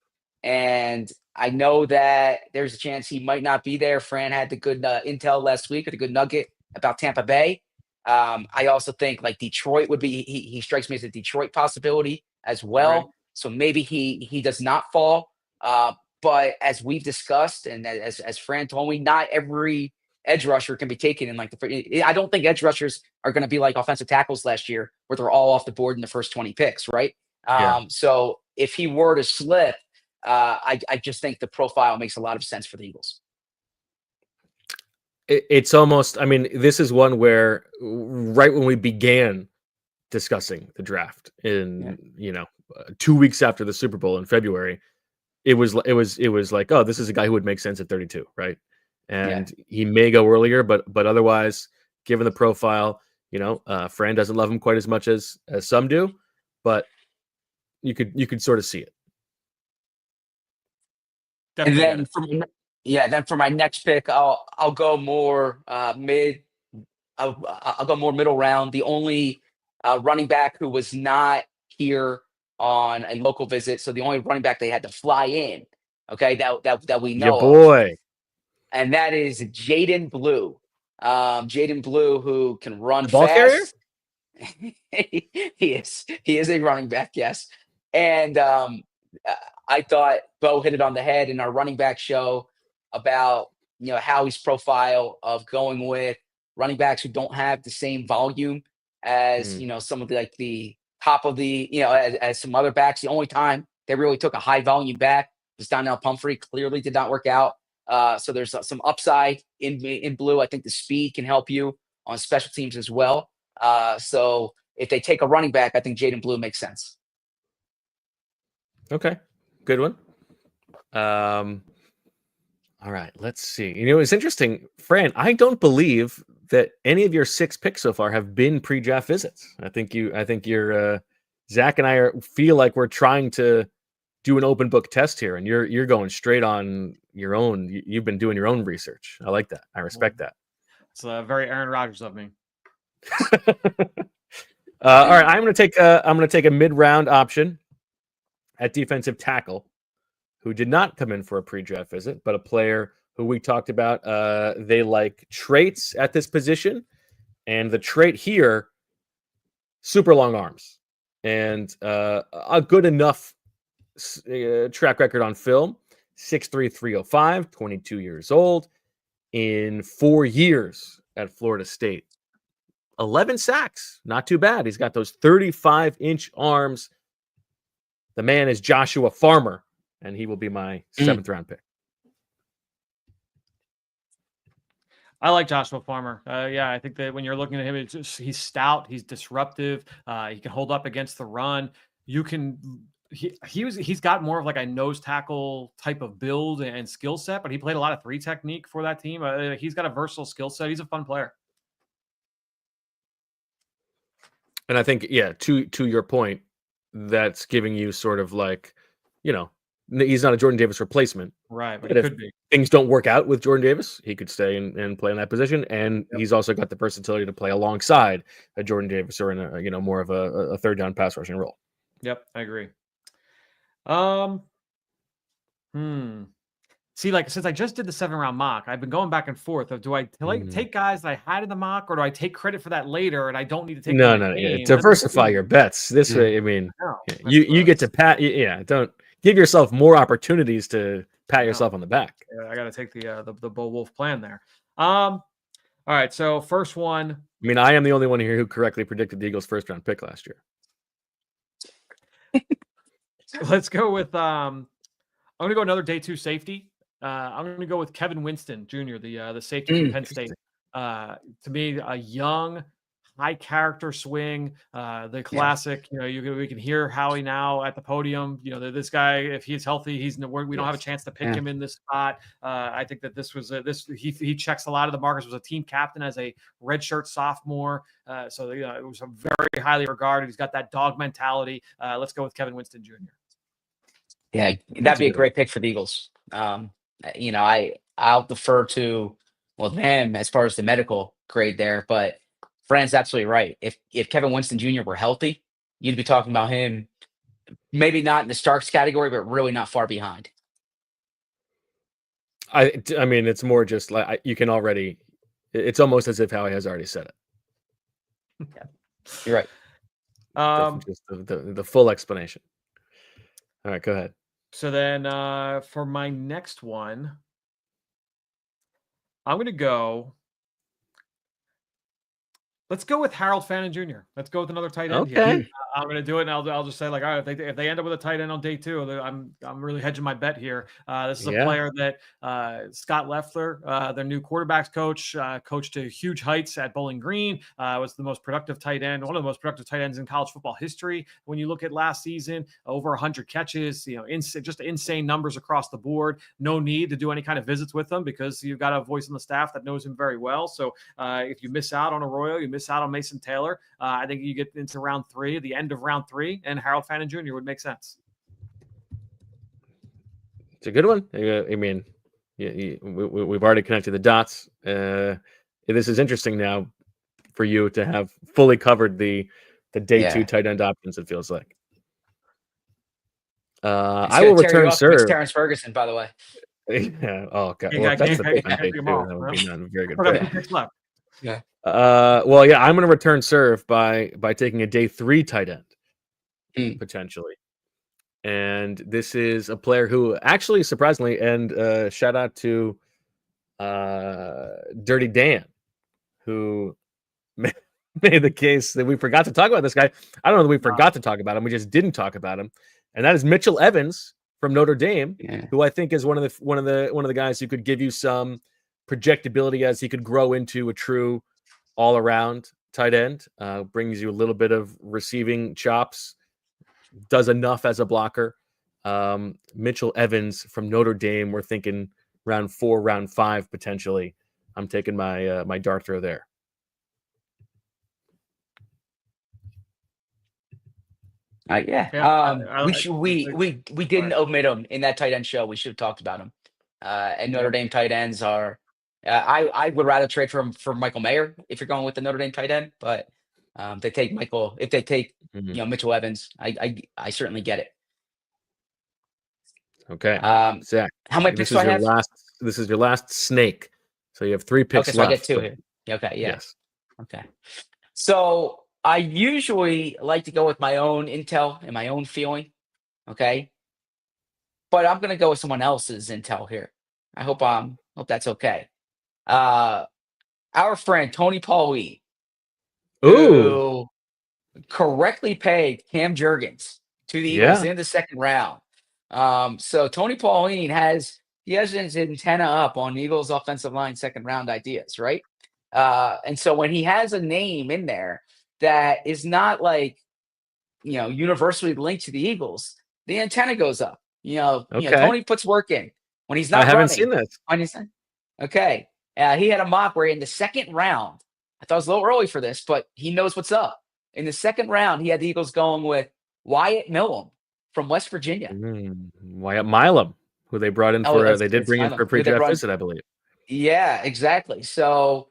And I know that there's a chance he might not be there. Fran had the good intel last week, or the good nugget about Tampa Bay. I also think like Detroit would be, he strikes me as a Detroit possibility as well. Right. So maybe he does not fall. But as we've discussed, and as Fran told me, not every edge rusher can be taken in like I don't think edge rushers are going to be like offensive tackles last year, where they're all off the board in the first 20 picks, right? Yeah. So if he were to slip, I just think the profile makes a lot of sense for the Eagles. It's almost, I mean, this is one where right when we began discussing the draft in 2 weeks after the Super Bowl in February, it was like, oh, this is a guy who would make sense at 32, right? And he may go earlier, but otherwise, given the profile, Fran doesn't love him quite as much as some do, but you could sort of see it. Definitely. And then for my next pick, I'll go more mid. I'll go more middle round. The only running back who was not here on a local visit, so the only running back they had to fly in. Okay, that we know. Your boy. And that is Jaden Blue. Jaden Blue, who can run ball fast. He is a running back, yes. And I thought Bo hit it on the head in our running back show about Howie's profile of going with running backs who don't have the same volume as some of the top of the as some other backs. The only time they really took a high volume back was Donnell Pumphrey. Clearly did not work out. So there's some upside in Blue. I think the speed can help you on special teams as well. So if they take a running back, I think Jaden Blue makes sense. Okay, good one. All right, let's see. It's interesting, Fran. I don't believe that any of your 6 picks so far have been pre-draft visits. I think you're Zach and I feel like we're trying to do an open book test here, and you're going straight on your own. You've been doing your own research. I like that. I respect that. It's very Aaron Rodgers of me. All right, I'm going to take a mid-round option at defensive tackle, who did not come in for a pre-draft visit, but a player who we talked about. They like traits at this position, and the trait here, super long arms, and a good enough track record on film. 6'3", 305, 22 years old, in 4 years at Florida State. 11 sacks, not too bad. He's got those 35-inch arms. The man is Joshua Farmer, and he will be my 7th round pick. I like Joshua Farmer. I think that when you're looking at him, he's stout, he's disruptive, he can hold up against the run. He's got more of like a nose tackle type of build and skill set, but he played a lot of 3 technique for that team. He's got a versatile skill set. He's a fun player. And I think, to your point, that's giving you sort of like, he's not a Jordan Davis replacement. Right. But if things don't work out with Jordan Davis, he could stay and play in that position. And he's also got the versatility to play alongside a Jordan Davis or in a, more of a third down pass rushing role. Yep, I agree. See, like, since I just did the 7-round mock, I've been going back and forth of, do I take guys that I had in the mock, or do I take credit for that later and I don't need to take diversify your bets this way. I mean, you get to don't give yourself more opportunities to pat yourself on the back. I got to take the Bo Wulf plan there. All right, so first one. I mean, I am the only one here who correctly predicted the Eagles' 1st round pick last year. Let's go with I'm going to go another day 2 safety. I'm going to go with Kevin Winston Jr., the safety from Penn State. To me, a young, high character swing, the classic. We can hear Howie now at the podium. This guy, if he's healthy, we don't have a chance to pick him in this spot. I think that this was he checks a lot of the markers. Was a team captain as a redshirt sophomore, so it was very highly regarded. He's got that dog mentality. Let's go with Kevin Winston Jr. Yeah, that'd be a great pick for the Eagles. I'll defer to them as far as the medical grade there, but Fran's absolutely right. If Kevin Winston Jr. were healthy, you'd be talking about him maybe not in the Starks category, but really not far behind. I mean, it's more just like you can already. It's almost as if Howie has already said it. Yeah, you're right. Just the full explanation. All right, go ahead. So then for my next one, I'm going to go. Let's go with Harold Fannin Jr. Let's go with another tight end Okay. here. I'm going to do it, and I'll just say, like, all right, if they end up with a tight end on day 2, I'm really hedging my bet here. This is a player that Scott Loeffler, their new quarterbacks coach, coached to huge heights at Bowling Green. Was the most productive tight end, one of the most productive tight ends in college football history. When you look at last season, over 100 catches, just insane numbers across the board. No need to do any kind of visits with him because you've got a voice on the staff that knows him very well. So if you miss out on Arroyo, you miss out on Mason Taylor. I think you get into round 3, the end of round 3, and Harold Fannin Jr. would make sense. It's a good one. I mean, we've already connected the dots. This is interesting now for you to have fully covered the day 2 tight end options. It feels like. I will return serve. Terrence Ferguson, by the way. Yeah. Oh god. Well, that's the pick on day 2. That would be not a very good pick. Yeah. Well, yeah, I'm going to return serve by taking a day 3 tight end potentially, and this is a player who actually surprisingly, and shout out to Dirty Dan, who made the case that we forgot to talk about this guy. I don't know that we forgot to talk about him. We just didn't talk about him, and that is Mitchell Evans from Notre Dame, who I think is one of the guys who could give you some projectability as he could grow into a true all-around tight end. Brings you a little bit of receiving chops, does enough as a blocker. Mitchell Evans from Notre Dame, we're thinking round 4, round 5 potentially. I'm taking my dart throw there. We didn't omit him in that tight end show. We should have talked about him. And Notre Dame tight ends are. I would rather trade for Michael Mayer if you're going with the Notre Dame tight end, but they take Michael. If they take Mitchell Evans, I certainly get it. Okay, Zach. How many picks do I have? This is your last snake, so you have 3 picks left. So I get 2 here. Okay, yeah. Yes. Okay. So I usually like to go with my own intel and my own feeling. Okay. But I'm gonna go with someone else's intel here. I hope that's okay. Our friend Tony Pauline, who correctly paid Cam Jurgens to the Eagles in the 2nd round. So Tony Pauline has his antenna up on Eagles offensive line 2nd round ideas, right? And so when he has a name in there that is not like universally linked to the Eagles, the antenna goes up. Tony puts work in when he's not. I haven't seen this. Okay. He had a mock where in the 2nd round, I thought it was a little early for this, but he knows what's up. In the 2nd round, he had the Eagles going with Wyatt Millam from West Virginia. Wyatt Millam, who they brought in they did bring in for a pre-draft visit, I believe. Yeah, exactly. So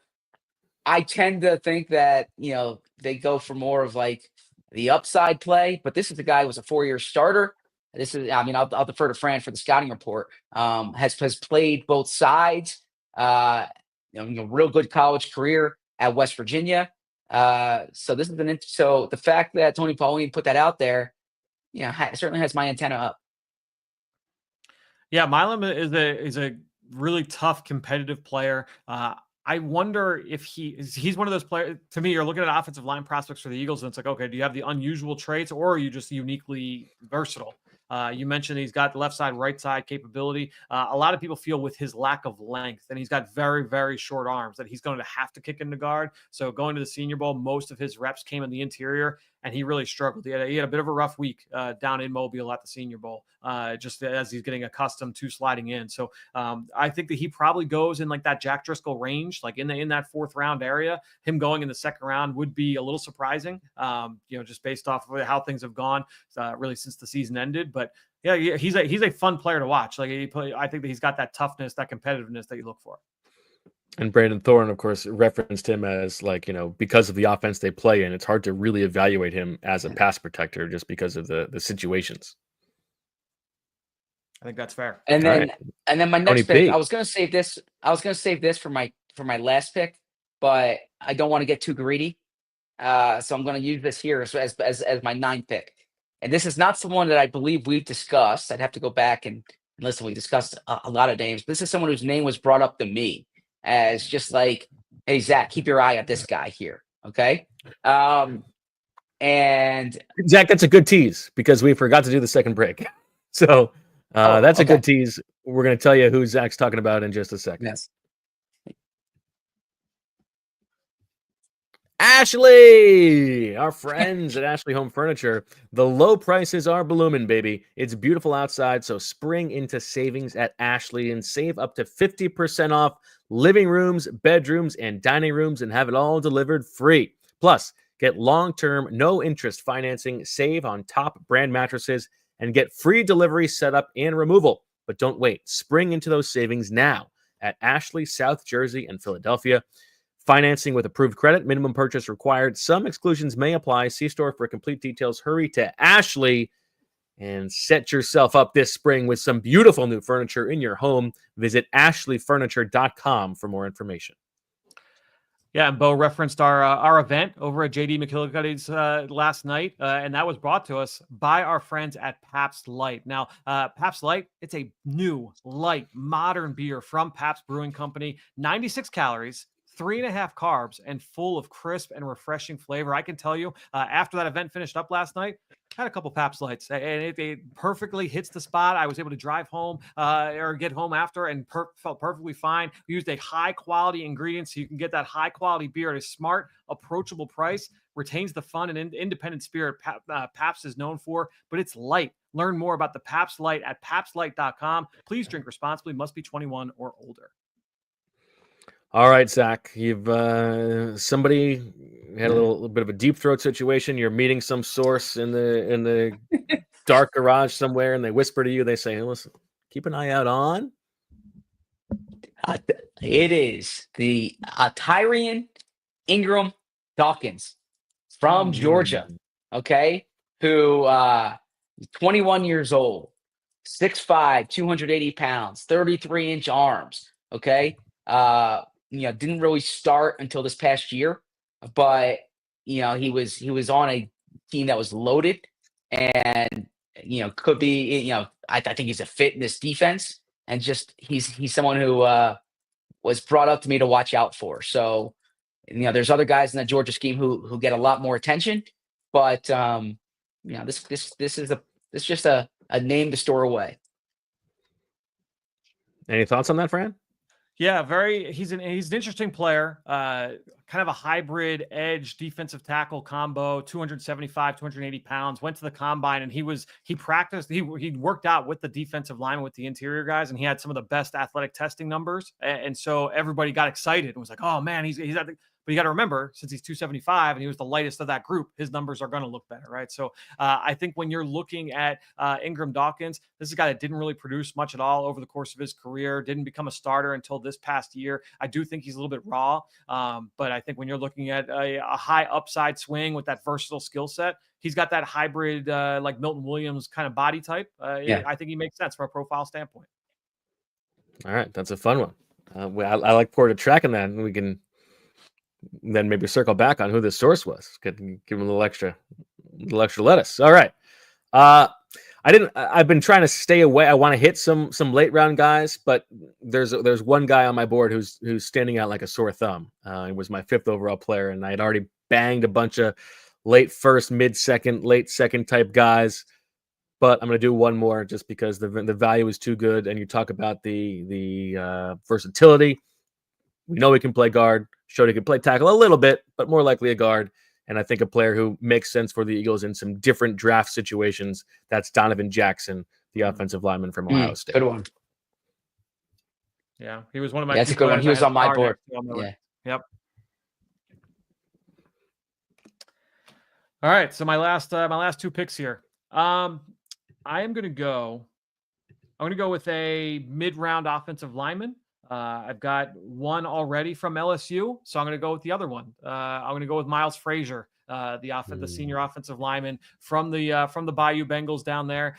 I tend to think that, they go for more of like the upside play, but this is the guy who was a 4-year starter. I'll defer to Fran for the scouting report. Has played both sides. Real good college career at West Virginia. So this is so the fact that Tony Pauline put that out there, certainly has my antenna up. Yeah, Milam is a really tough competitive player. I wonder if he's one of those players. To me, you're looking at offensive line prospects for the Eagles, and it's like, okay, do you have the unusual traits, or are you just uniquely versatile? You mentioned he's got left side, right side capability. A lot of people feel with his lack of length, and he's got very, very short arms, that he's going to have to kick in the guard. So going to the Senior Bowl, most of his reps came in the interior, and he really struggled. He had a bit of a rough week down in Mobile at the Senior Bowl, just as he's getting accustomed to sliding in. So I think that he probably goes in like that Jack Driscoll range, like in that 4th round area. Him going in the 2nd round would be a little surprising, just based off of how things have gone really since the season ended. But yeah, he's a fun player to watch. I think that he's got that toughness, that competitiveness that you look for. And Brandon Thorne, of course, referenced him as because of the offense they play in, it's hard to really evaluate him as a pass protector just because of the situations. I think that's fair. And All then right. and then my Tony next pick, P. I was gonna save this. I was gonna save this for my last pick, but I don't want to get too greedy. So I'm going to use this here as my 9th pick. And this is not someone that I believe we've discussed. I'd have to go back and listen. We discussed a lot of names. This is someone whose name was brought up to me as just like, hey, Zach, keep your eye on this guy here. Okay. And Zach, that's a good tease because we forgot to do the second break. So that's a good tease. We're going to tell you who Zach's talking about in just a second. Yes. Ashley, our friends at Ashley Home Furniture. The low prices are blooming, baby. It's beautiful outside, so spring into savings at Ashley and save up to 50% off living rooms, bedrooms, and dining rooms and have it all delivered free. Plus, get long-term, no-interest financing, save on top brand mattresses, and get free delivery setup and removal. But don't wait. Spring into those savings now at Ashley, South Jersey, and Philadelphia. Financing with approved credit, minimum purchase required. Some exclusions may apply. See store for complete details. Hurry to Ashley and set yourself up this spring with some beautiful new furniture in your home. Visit ashleyfurniture.com for more information. Yeah, and Bo referenced our event over at JD McGillicuddy's last night, and that was brought to us by our friends at Pabst Light. Now, Pabst Light, it's a new, light, modern beer from Pabst Brewing Company, 96 calories, 3.5 carbs, and full of crisp and refreshing flavor. I can tell you, after that event finished up last night, I had a couple Pabst Lights, and it perfectly hits the spot. I was able to drive home or get home after and felt perfectly fine. We used a high-quality ingredient so you can get that high-quality beer at a smart, approachable price, retains the fun and independent spirit Pabst is known for, but it's light. Learn more about the Pabst Light at pabstlight.com. Please drink responsibly. Must be 21 or older. All right, Zach, you've somebody had a little bit of a deep throat situation. You're meeting some source in the dark garage somewhere, and they whisper to you. They say, hey, "Listen, keep an eye out on." It is the Tyrion Ingram Dawkins from Georgia. Okay, who 21 years old, 6'5", 280 pounds, 33-inch arms. Okay. Didn't really start until this past year, but he was on a team that was loaded and could be, I think he's a fit in this defense, and just he's someone who was brought up to me to watch out for. So there's other guys in the Georgia scheme who get a lot more attention, but this is just a name to store away. Any thoughts on that, Fran? Yeah, he's an interesting player, kind of a hybrid edge defensive tackle combo, 275, 280 pounds, went to the combine and he practiced, he worked out with the defensive lineman, with the interior guys, and he had some of the best athletic testing numbers. And so everybody got excited and was like, oh man, he's at the, but you got to remember, since he's 275 and he was the lightest of that group, his numbers are going to look better, right? So I think when you're looking at Ingram Dawkins, this is a guy that didn't really produce much at all over the course of his career, didn't become a starter until this past year. I do think he's a little bit raw, but I think when you're looking at a high upside swing with that versatile skill set, he's got that hybrid like Milton Williams kind of body type. I think he makes sense from a profile standpoint. All right, that's a fun one. I like forward to tracking that, and we can then maybe circle back on who the source was. Give him a little extra lettuce. All right. I've been trying to stay away. I want to hit some late round guys, but there's one guy on my board who's standing out like a sore thumb. He was my 5th overall player, and I had already banged a bunch of late first, mid second, late second type guys. But I'm going to do one more just because the value is too good. And you talk about the versatility. We know he can play guard. Showed he can play tackle a little bit, but more likely a guard. And I think a player who makes sense for the Eagles in some different draft situations. That's Donovan Jackson, the offensive lineman from Ohio State. Good one. Yeah, he was one of my. That's a good one. He was on my board. Yeah. Yep. All right. So my last 2 picks here. I'm going to go with a mid-round offensive lineman. I've got one already from LSU, so I'm going to go with the other one. I'm going to go with Myles Frazier, the senior offensive lineman from the Bayou Bengals down there.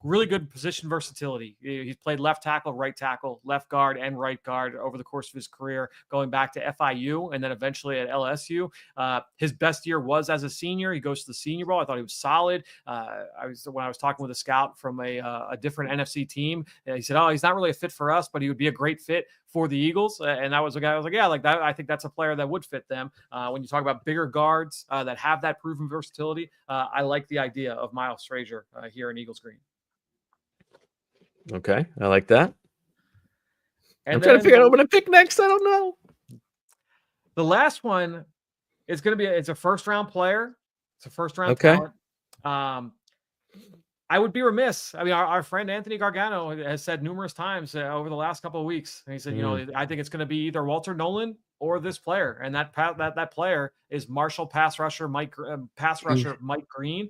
Really good position versatility. He's played left tackle, right tackle, left guard, and right guard over the course of his career, going back to FIU and then eventually at LSU. His best year was as a senior. He goes to the Senior Bowl. I thought he was solid. When I was talking with a scout from a different NFC team, he said, "Oh, he's not really a fit for us, but he would be a great fit for the Eagles." And that was a guy I was like, "Yeah, like that. I think that's a player that would fit them." When you talk about bigger guards that have that proven versatility, I like the idea of Myles Frazier here in Eagles Green. Okay, I like that. And I'm trying to figure out what I'm going to pick next. I don't know. The last one is going to be it's a first round player. It's a first round Okay. talent. I would be remiss. I mean, our friend Anthony Gargano has said numerous times over the last couple of weeks. And he said, I think it's going to be either Walter Nolen or this player, and that player is Marshall pass rusher Mike Green.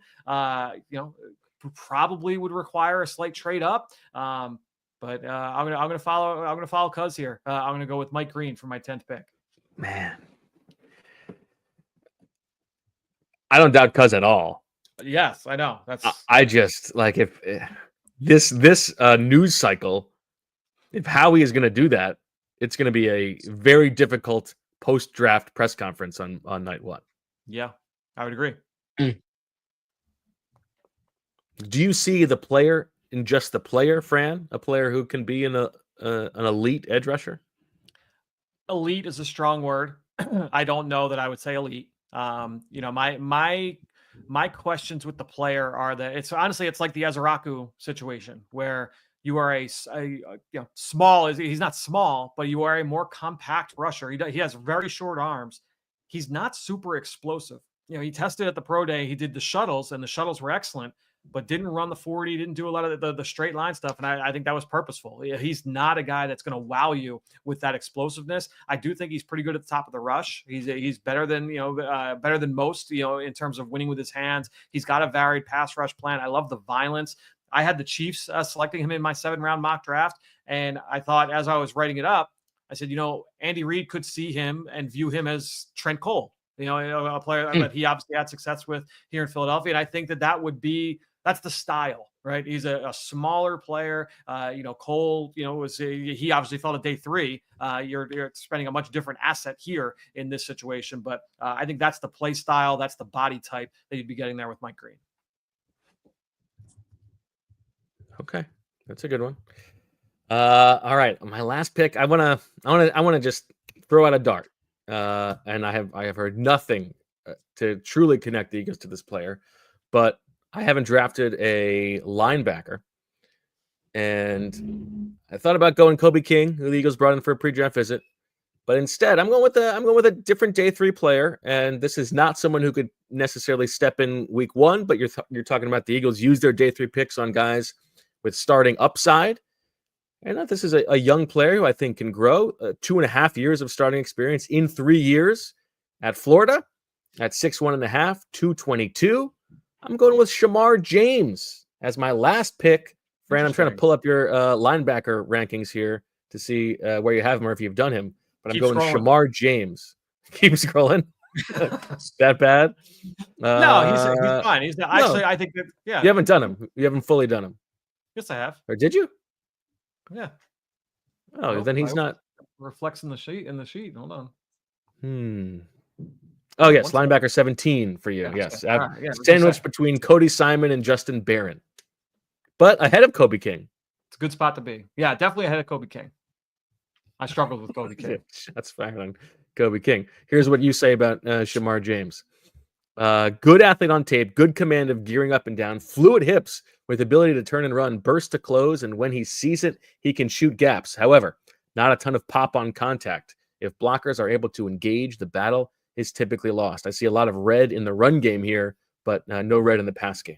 Who probably would require a slight trade up. But I'm gonna follow Cuz here. I'm gonna go with Mike Green for my 10th pick. Man, I don't doubt Cuz at all. Yes, I know. That's I just like if this news cycle, if Howie is gonna do that, it's gonna be a very difficult post-draft press conference on night one. Yeah, I would agree. Do you see the player in just the player, Fran? A player who can be an elite edge rusher? Elite is a strong word. I don't know that I would say elite. My questions with the player are that it's like the Ezieraku situation where you are a small. He's not small, but you are a more compact rusher. He has very short arms. He's not super explosive. He tested at the pro day. He did the shuttles, and the shuttles were excellent, but didn't run the 40, didn't do a lot of the straight line stuff. And I think that was purposeful. He's not a guy that's going to wow you with that explosiveness. I do think he's pretty good at the top of the rush. He's better than, better than most, in terms of winning with his hands. He's got a varied pass rush plan. I love the violence. I had the Chiefs selecting him in my 7-round mock draft. And I thought, as I was writing it up, I said, Andy Reid could see him and view him as Trent Cole, a player that he obviously had success with here in Philadelphia. And I think that's the style, right? He's a smaller player. Cole, he obviously fell at day 3. You're spending a much different asset here in this situation. But I think that's the play style. That's the body type that you'd be getting there with Mike Green. Okay. That's a good one. All right. My last pick, I want to just throw out a dart. And I have heard nothing to truly connect the Eagles to this player, but I haven't drafted a linebacker, and I thought about going Kobe King, who the Eagles brought in for a pre-draft visit, but instead I'm going with a different day 3 player, and this is not someone who could necessarily step in week 1, but you're talking about the Eagles use their day 3 picks on guys with starting upside, and this is a young player who I think can grow. 2.5 years of starting experience in 3 years at Florida, at 6'1.5", 222. I'm going with Shamar James as my last pick. Fran, I'm trying to pull up your linebacker rankings here to see where you have him or if you've done him. But I'm going Shamar James. Keep scrolling. That bad? No, he's fine. He's not, actually. I think that you haven't done him. You haven't fully done him. Yes, I have. Or did you? Yeah. Oh, then he's not. Reflects in the sheet. Hold on. Oh, yes, linebacker 17 for you. Yes. Sandwiched between Cody Simon and Justin Barron. But ahead of Kobe King. It's a good spot to be. Yeah, definitely ahead of Kobe King. I struggled with Kobe King. That's fine on Kobe King. Here's what you say about Shamar James. Good athlete on tape, good command of gearing up and down, fluid hips with ability to turn and run, burst to close, and when he sees it, he can shoot gaps. However, not a ton of pop on contact. If blockers are able to engage, the battle is typically lost. I see a lot of red in the run game here, but no red in the pass game.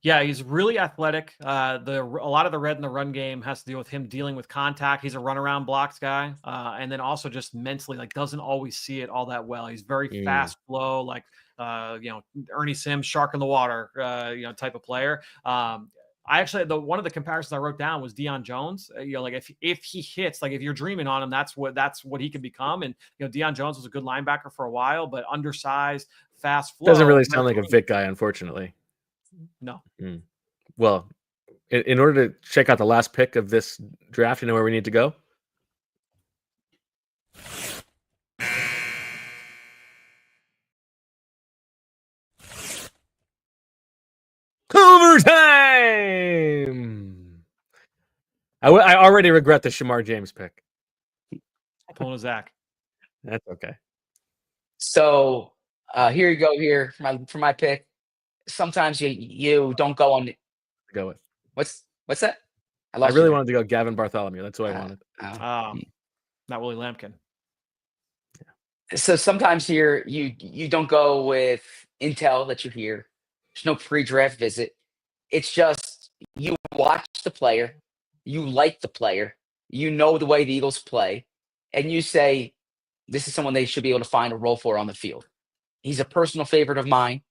Yeah, he's really athletic. A lot of the red in the run game has to do with him dealing with contact. He's a runaround blocks guy, and then also just mentally, doesn't always see it all that well. He's very fast flow, Ernie Sims, shark in the water, type of player. I actually one of the comparisons I wrote down was Deion Jones. Like if he hits, like if you're dreaming on him, that's what he can become. And Deion Jones was a good linebacker for a while, but undersized, fast flow. Doesn't really sound like a Vic guy, unfortunately. No. Well, in order to check out the last pick of this draft, you know where we need to go? Overtime! I already regret the Shamar James pick. Pulling a Zach. That's okay. So here you go here for my pick. Sometimes you don't go on. Go with. What's that? I really wanted to go Gavin Bartholomew. That's what I wanted. Not Willie Lampkin. So sometimes here you don't go with intel that you hear. There's no pre-draft visit. It's just you watch the player, you like the player, you know the way the Eagles play, and you say, this is someone they should be able to find a role for on the field. He's a personal favorite of mine,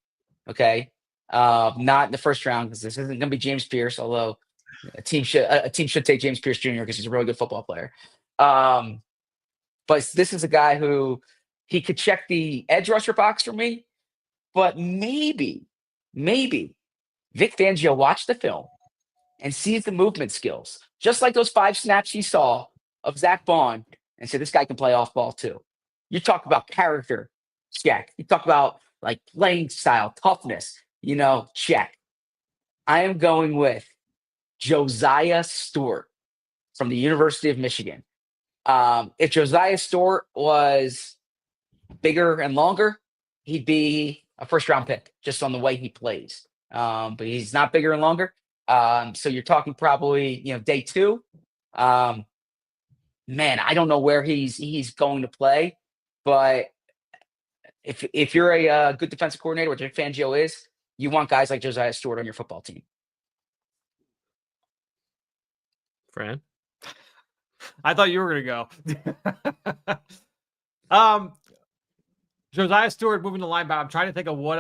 okay? Not in the first round because this isn't going to be James Pierce, although a team should take James Pierce Jr. because he's a really good football player. But this is a guy who he could check the edge rusher box for me, but maybe Vic Fangio watched the film and sees the movement skills, just like those 5 snaps he saw of Zach Bond, and said, this guy can play off ball too. You talk about character, check. You talk about like playing style, toughness, check. I am going with Josiah Stewart from the University of Michigan. If Josiah Stewart was bigger and longer, he'd be a first-round pick just on the way he plays. But he's not bigger and longer. So you're talking probably, day 2. Man, I don't know where he's going to play, but if you're a good defensive coordinator, which Fangio is, you want guys like Josiah Stewart on your football team. Fran? I thought you were going to go. Josiah Stewart moving to linebacker. I'm trying to think of what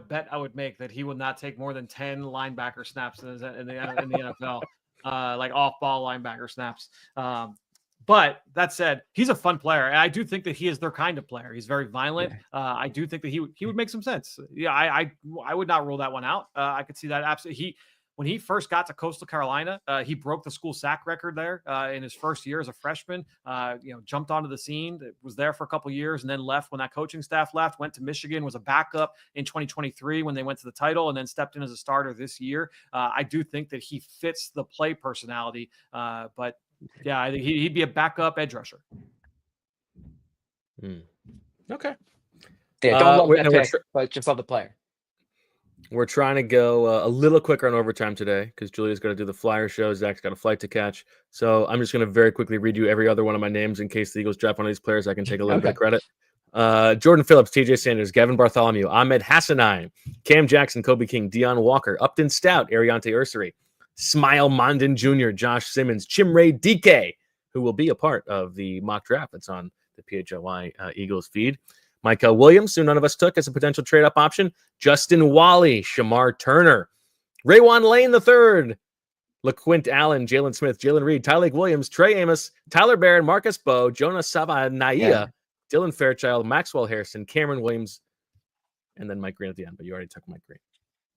bet I would make that he would not take more than 10 linebacker snaps in the NFL, like off-ball linebacker snaps. But that said, he's a fun player, and I do think that he is their kind of player. He's very violent. I do think that he would make some sense. Yeah, I would not rule that one out. I could see that absolutely. When he first got to Coastal Carolina, he broke the school sack record there in his first year as a freshman. Jumped onto the scene, was there for a couple years, and then left when that coaching staff left. Went to Michigan, was a backup in 2023 when they went to the title, and then stepped in as a starter this year. I do think that he fits the play personality, but yeah, I think he'd be a backup edge rusher. Okay. Yeah, don't love that pick, but just love the player. We're trying to go a little quicker on overtime today because Julia's got to do the flyer show. Zach's got a flight to catch. So I'm just going to very quickly read you every other one of my names in case the Eagles draft one of these players. I can take a little bit of credit. Jordan Phillips, TJ Sanders, Gavin Bartholomew, Ahmed Hassanine, Cam Jackson, Kobe King, Dion Walker, Upton Stout, Ariante Ursary, Smile Mondin Jr., Josh Simmons, Chimray DK, who will be a part of the mock draft that's on the PHLY Eagles feed. Michael Williams, who none of us took as a potential trade-up option. Justin Wally, Shamar Turner, Rayuan Lane III, LeQuint Allen, Jalen Smith, Jalen Reed, Tyleik Williams, Trey Amos, Tyler Barron, Marcus Bowe, Jonah Savanaia, Dylan Fairchild, Maxwell Harrison, Cameron Williams, and then Mike Green at the end. But you already took Mike Green.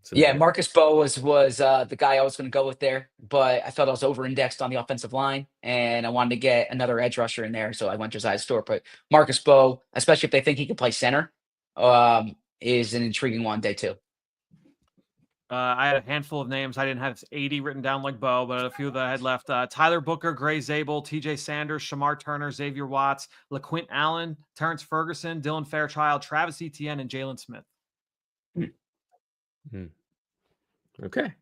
So Marcus Bowe was the guy I was going to go with there, but I thought I was over-indexed on the offensive line, and I wanted to get another edge rusher in there, so I went Josiah Stewart. But Marcus Bowe, especially if they think he can play center, is an intriguing one day 2. I had a handful of names. I didn't have 80 written down like Bo, but a few that I had left. Tyler Booker, Gray Zabel, TJ Sanders, Shamar Turner, Xavier Watts, LeQuint Allen, Terrence Ferguson, Dylan Fairchild, Travis Etienne, and Jaylin Smith. Okay.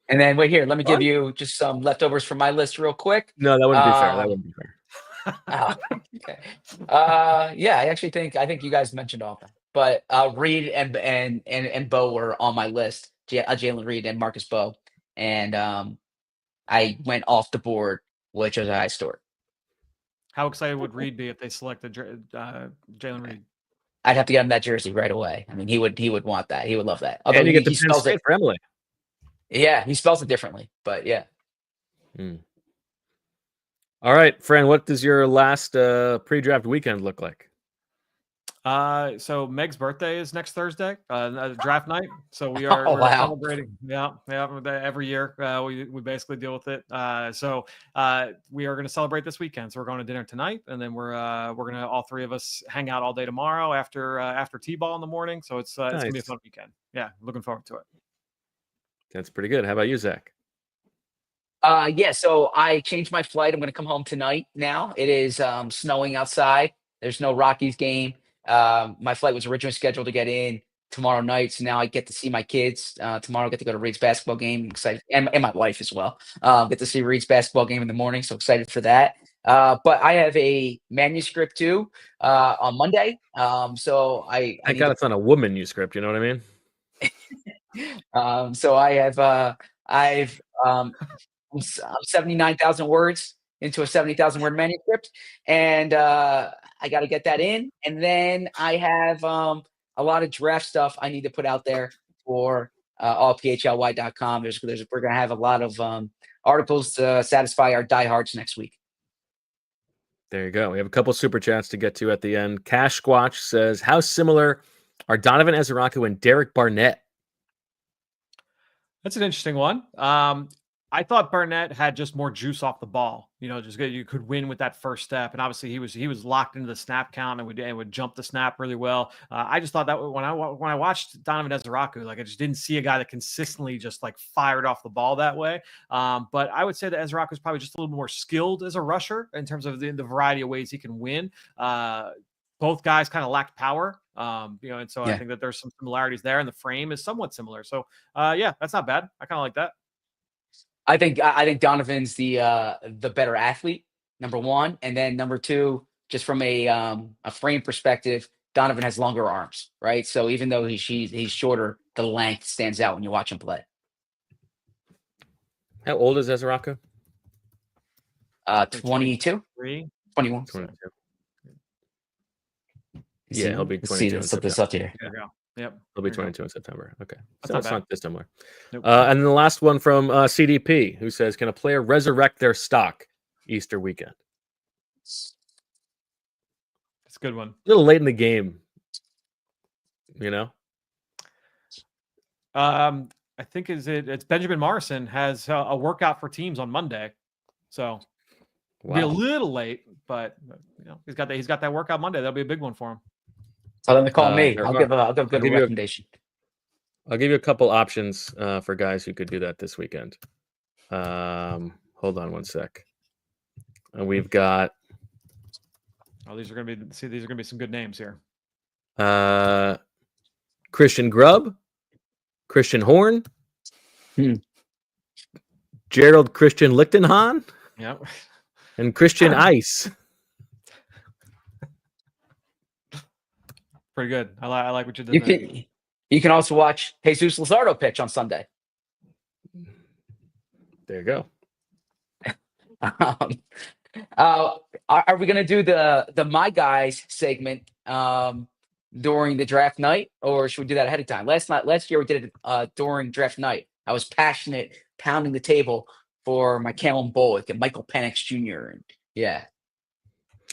And then wait here, let me give you just some leftovers from my list real quick. No, that wouldn't be fair. That wouldn't be fair. Okay. I think you guys mentioned all of them. But Reed and Bo were on my list. Jalen Reed and Marcus Bowe. And I went off the board with Josiah Stewart. How excited would Reed be if they selected Jalen Reed? I'd have to get him that jersey right away. I mean, he would want that. He would love that. Although and you get the Penn State for Emily. Yeah, he spells it differently, but yeah. All right, Fran, what does your last pre-draft weekend look like? So Meg's birthday is next Thursday, draft night. So we're wow. celebrating. Yeah, every year we basically deal with it. So we are going to celebrate this weekend. So we're going to dinner tonight, and then we're going to all three of us hang out all day tomorrow after t-ball in the morning. So it's gonna be a fun weekend. Yeah, looking forward to it. That's pretty good. How about you, Zach? Yeah, so I changed my flight. I'm going to come home tonight now. It is snowing outside. There's no Rockies game. My flight was originally scheduled to get in tomorrow night, so now I get to see my kids. Tomorrow I get to go to Reed's basketball game. Excited, and my wife as well. Get to see Reed's basketball game in the morning, so excited for that. But I have a manuscript too on Monday. So I Thank God it's not a woman you script. You know what I mean? So I've I'm 79,000 words into a 70,000 word manuscript, and I got to get that in. And then I have a lot of draft stuff I need to put out there for allphly.com. We're going to have a lot of articles to satisfy our diehards next week. There you go. We have a couple super chats to get to at the end. Cash Squatch says, how similar are Donovan Ezeiruaku and Derek Barnett? That's an interesting one. I thought Barnett had just more juice off the ball. Just you could win with that first step, and obviously he was locked into the snap count and would jump the snap really well. I just thought that when I watched Donovan Ezieraku, I just didn't see a guy that consistently just fired off the ball that way. But I would say that Ezieraku is probably just a little more skilled as a rusher in terms of the variety of ways he can win. Both guys kind of lacked power, and so I think that there's some similarities there, and the frame is somewhat similar. So yeah, that's not bad. I kind of like that. I think Donovan's the better athlete, number one, and then number two, just from a frame perspective, Donovan has longer arms, right? So even though he's shorter, the length stands out when you watch him play. How old is Ezieraku? 22, 21. 22. Yeah, he'll be 22. Let's look this up here. Yep. He'll be 22 in September. Okay. So That's it's not dissimilar. Nope. And then the last one from CDP, who says, can a player resurrect their stock Easter weekend? It's a good one. A little late in the game, I think it's Benjamin Morrison has a workout for teams on Monday. So it'll be a little late, but he's got that workout Monday. That'll be a big one for him. Tell them to call me. I'll give a good recommendation. I'll give you a couple options for guys who could do that this weekend. Hold on one sec. We've got. Oh, these are gonna be some good names here. Christian Grubb, Christian Horn, Gerald Christian Lichtenhahn, and Christian Ice. Pretty good. I like what you did. You can also watch Jesus Luzardo pitch on Sunday. There you go. Are we going to do the My Guys segment during the draft night, or should we do that ahead of time? Last year we did it during draft night. I was passionate, pounding the table for my Kalen Bullock and Michael Penix Jr. And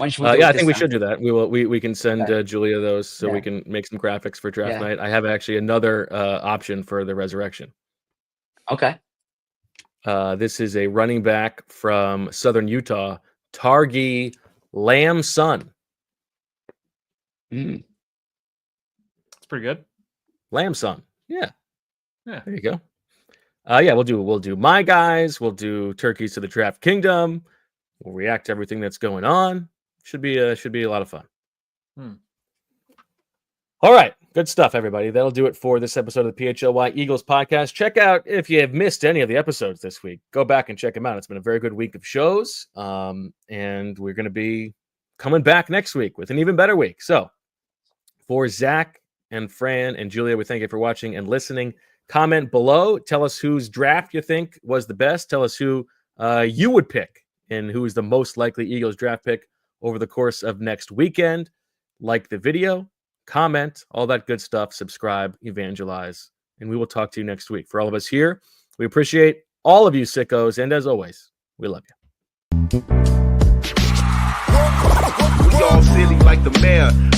I think we should do that. We can send Julia those so we can make some graphics for draft night. I have actually another option for the resurrection. Okay. This is a running back from Southern Utah, Targi Lamson. It's pretty good. Lamson. Yeah. There you go. We'll do My Guys. We'll do Turkeys to the Draft Kingdom. We'll react to everything that's going on. Should be a lot of fun. All right. Good stuff, everybody. That'll do it for this episode of the PHLY Eagles podcast. Check out, if you have missed any of the episodes this week, go back and check them out. It's been a very good week of shows. And we're going to be coming back next week with an even better week. So for Zach and Fran and Julia, we thank you for watching and listening. Comment below. Tell us whose draft you think was the best. Tell us who you would pick and who is the most likely Eagles draft pick over the course of next weekend. Like the video, comment, all that good stuff. Subscribe, evangelize, and we will talk to you next week. For all of us here, We appreciate all of you sickos, and as always, we love you. We all silly like the mayor.